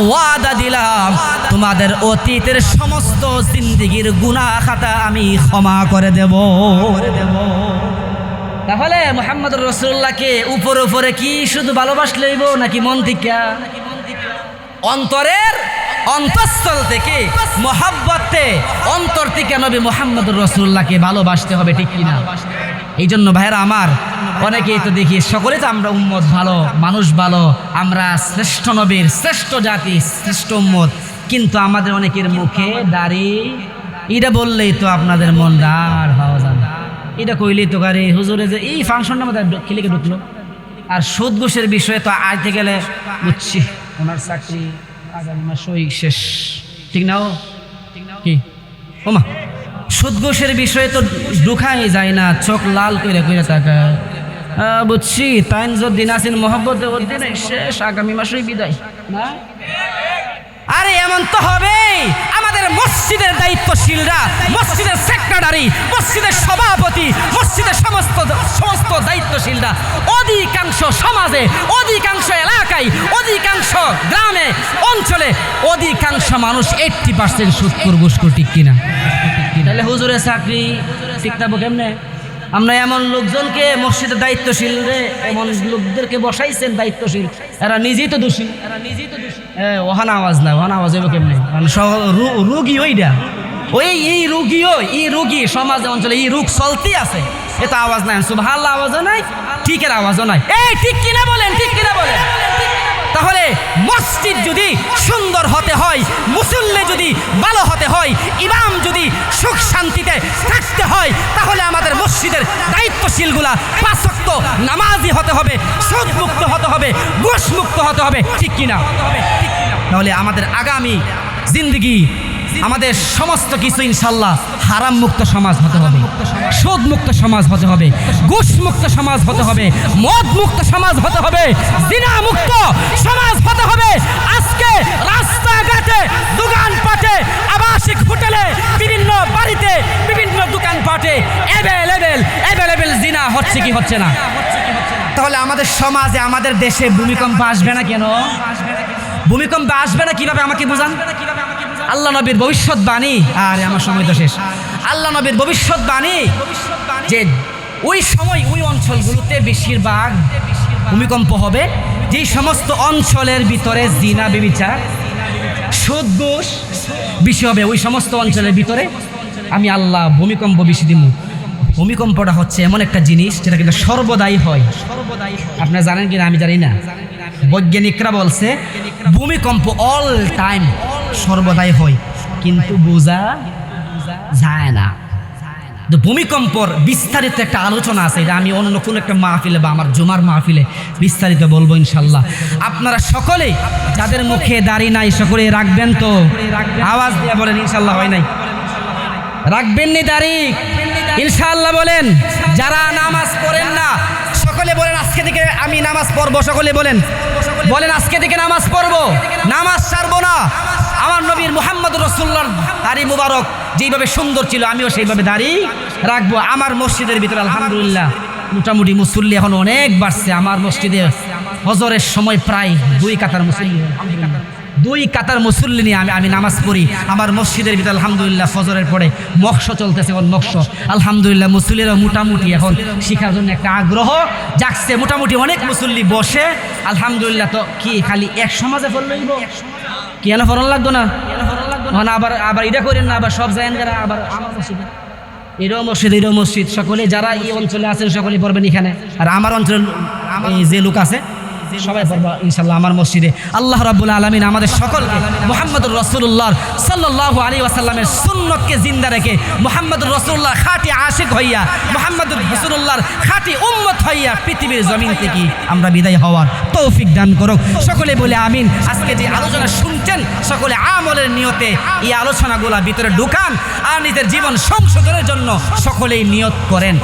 ওয়াদা দিলাম, তোমাদের অতীতের সমস্ত জিন্দেগীর গুনাহ খাতা আমি ক্ষমা করে দেব। তাহলে মুহাম্মদুর রাসূলুল্লাহকে উপরে কি শুধু ভালোবাসলেইব নাকি মন থেকে, অন্তরের অন্তঃস্থল থেকে, মহব্বতে অন্তর থেকে নবী মুহাম্মদুর রাসূলুল্লাহকে ভালোবাসতে হবে, ঠিক কিনা? এই জন্য ভাইয়েরা আমার, অনেকেই তো দেখি সকলে তো আমরা উম্মত ভালো, মানুষ ভালো, আমরা শ্রেষ্ঠ নবীর শ্রেষ্ঠ জাতি, শ্রেষ্ঠ উম্মত, কিন্তু আমাদের অনেকের মুখে দাড়ি, এটা বললেই তো আপনাদের মন রার হওয়া যায়, এটা কইলেই তো গাড়ি হুজুরে যে এই ফাংশনটা আমাদের খিলিকে ঢুকলো। আর সুদ ঘুষের বিষয়ে তো আইতে গেলে বুঝছি ওনার চাকরি আগামী মাসই শেষ, ঠিক না? ও কি ওমা, সুদ ঘুষের বিষয়ে তো ঢুকাই যায় না, চোখ লাল করে তাকায়, বুঝছি তাইনজুদ্দিন আসিন মোহাম্মদ উদ্দিন শেষ, আগামী মাসেই বিদায় না? আরে এমন তো হবেই। আমাদের মসজিদের দায়িত্বশীলরা, মসজিদের সেক্রেটারি, মসজিদের সভাপতি, মসজিদের সমস্ত দায়িত্বশীলরা অধিকাংশ সমাজে, অধিকাংশ এলাকায়, অধিকাংশ গ্রামে অঞ্চলে অধিকাংশ মানুষ 80% সুদখোর ঘুষখোর, ঠিক কিনা? তাহলে হুজুরের চাকরি ঠিক থাকবো কেমনে? আমরা এমন লোকজনকে মসজিদের দায়িত্বশীল রে, এমন লোকদেরকে বসাইছেন দায়িত্বশীল, এরা নিজেই তো দোষী। ওহান আওয়াজ না, ওহান আওয়াজ হইব কেমনে? রুগী ওইটা, এই রুগী সমাজে অঞ্চলে এই রোগ চলতি আছে, এ তো আওয়াজ নাই, সুবহানাল্লাহ আওয়াজও নাই, ঠিকের আওয়াজও নাই। এই ঠিক কিনা বলেন, ঠিক কিনা বলেন? তাহলে মসজিদ যদি সুন্দর হতে হয়, মুসল্লি যদি ভালো হতে হয়, ইমাম যদি সুখ শান্তিতে থাকতে হয়, তাহলে আমাদের মসজিদের দায়িত্বশীলগুলা 5 ওয়াক্ত নামাজি হতে হবে, সুদ মুক্ত হতে হবে, ঘুষ মুক্ত হতে হবে, ঠিক কিনা? তাহলে আমাদের আগামী জিন্দগি, আমাদের সমস্ত কিছু ইনশাল্লাহ হারাম মুক্ত সমাজ হতে হবে, সুদ মুক্ত সমাজ হতে হবে, ঘুষ মুক্ত সমাজ হতে হবে, মদ মুক্ত সমাজ হতে হবে, জিনা মুক্ত সমাজ হতে হবে। আজকে রাস্তাঘাটে, দোকানপাটে, আবাসিক হোটেলে, বিভিন্ন বাড়িতে, বিভিন্ন দোকানপাটে অ্যাভেলেবেল জিনা হচ্ছে কি হচ্ছে না? তাহলে আমাদের সমাজে, আমাদের দেশে ভূমিকম্প আসবে না কেন? ভূমিকম্প আসবে না কিভাবে আমাকে বুঝান? আল্লাহ নবীর ভবিষ্যৎবাণী, আরে আমার সময় তো শেষ। আল্লাহ নবীর ভবিষ্যৎবাণী যে ওই সময় ওই অঞ্চলগুলোতে বেশিরভাগ ভূমিকম্প হবে, যেই সমস্ত অঞ্চলের ভিতরে জিনা, ব্যভিচার, সুদ, ঘুষ বেশি হবে, ওই সমস্ত অঞ্চলের ভিতরে আমি আল্লাহ ভূমিকম্প বেশি দিব। ভূমিকম্পটা হচ্ছে এমন একটা জিনিস যেটা কিন্তু সর্বদাই হয়। আপনারা জানেন কিনা আমি জানি না, বৈজ্ঞানিকরা বলছে ভূমিকম্প অল টাইম, সর্বদাই হয়, কিন্তু বোঝা যায় না। ভূমিকম্পর বিস্তারিত একটা আলোচনা আছে, এটা আমি অন্য কোনো একটা মাহফিলে বা আমার জুমার মাহফিলে বিস্তারিত বলবো ইনশাল্লাহ। আপনারা সকলে যাদের মুখে দাড়ি নাই সকলে রাখবেন তো, আওয়াজ দিয়ে বলেন ইনশাল্লাহ। হয় নাই? রাখবেন নি দাড়ি ইনশাল্লাহ বলেন। যারা নামাজ পড়েন না সকলে বলেন আজকে থেকে আমি নামাজ পড়বো, সকলে বলেন আজকে থেকে নামাজ পড়বো, নামাজ ছাড়বো না। আমার নবীর মুহাম্মদ রাসূলুল্লাহর দাড়ি মুবারক যেইভাবে সুন্দর ছিল আমিও সেইভাবে দাড়ি রাখবো। আমার মসজিদের ভিতরে আলহামদুলিল্লাহ মোটামুটি মুসল্লি এখন অনেক বাড়ছে। আমার মসজিদে ফজরের সময় প্রায় 2 কাতার মুসল্লি, 2 কাতার মুসল্লি নিয়ে আমি নামাজ পড়ি আমার মসজিদের ভিতরে আলহামদুলিল্লাহ। ফজরের পরে মক্স চলতেছে, এখন মক্স আলহামদুলিল্লাহ মুসল্লিরা মোটামুটি এখন শিখার জন্য একটা আগ্রহ জাগছে, মোটামুটি অনেক মুসল্লি বসে আলহামদুলিল্লাহ। তো কি খালি এক সমাজে পড়লইব, কেন ফরন লাগতো না? আবার এটা করেন না, আবার সব যায় আবার আমার মসজিদে, এরও মসজিদ সকলে যারা এই অঞ্চলে আছেন সকলে পড়বেন এখানে। আর আমার অঞ্চলের যে লোক আছে সবাই পড়বা ইনশাআল্লাহ আমার মসজিদে। আল্লাহ রাব্বুল আলামিন আমাদের সকলকে মুহাম্মদুর রাসূলুল্লাহ সাল্লাল্লাহু আলাইহি ওয়াসাল্লামের সুন্নতকে জিন্দা রেখে মুহাম্মদুর রাসূলুল্লাহ খাঁটি আশিক হইয়া, মুহাম্মদুর রাসূলুল্লাহর খাঁটি উম্মত হইয়া পৃথিবীর জমিন থেকে আমরা বিদায় হওয়ার তৌফিক দান করুক। সকলে বলে আমিন। আজকে যে আলোচনা শুনছেন সকলে আমলের নিয়তে এই আলোচনাগুলা ভিতরে ঢুকান আর নিজের জীবন সংশোধনের জন্য সকলেই নিয়ত করেন।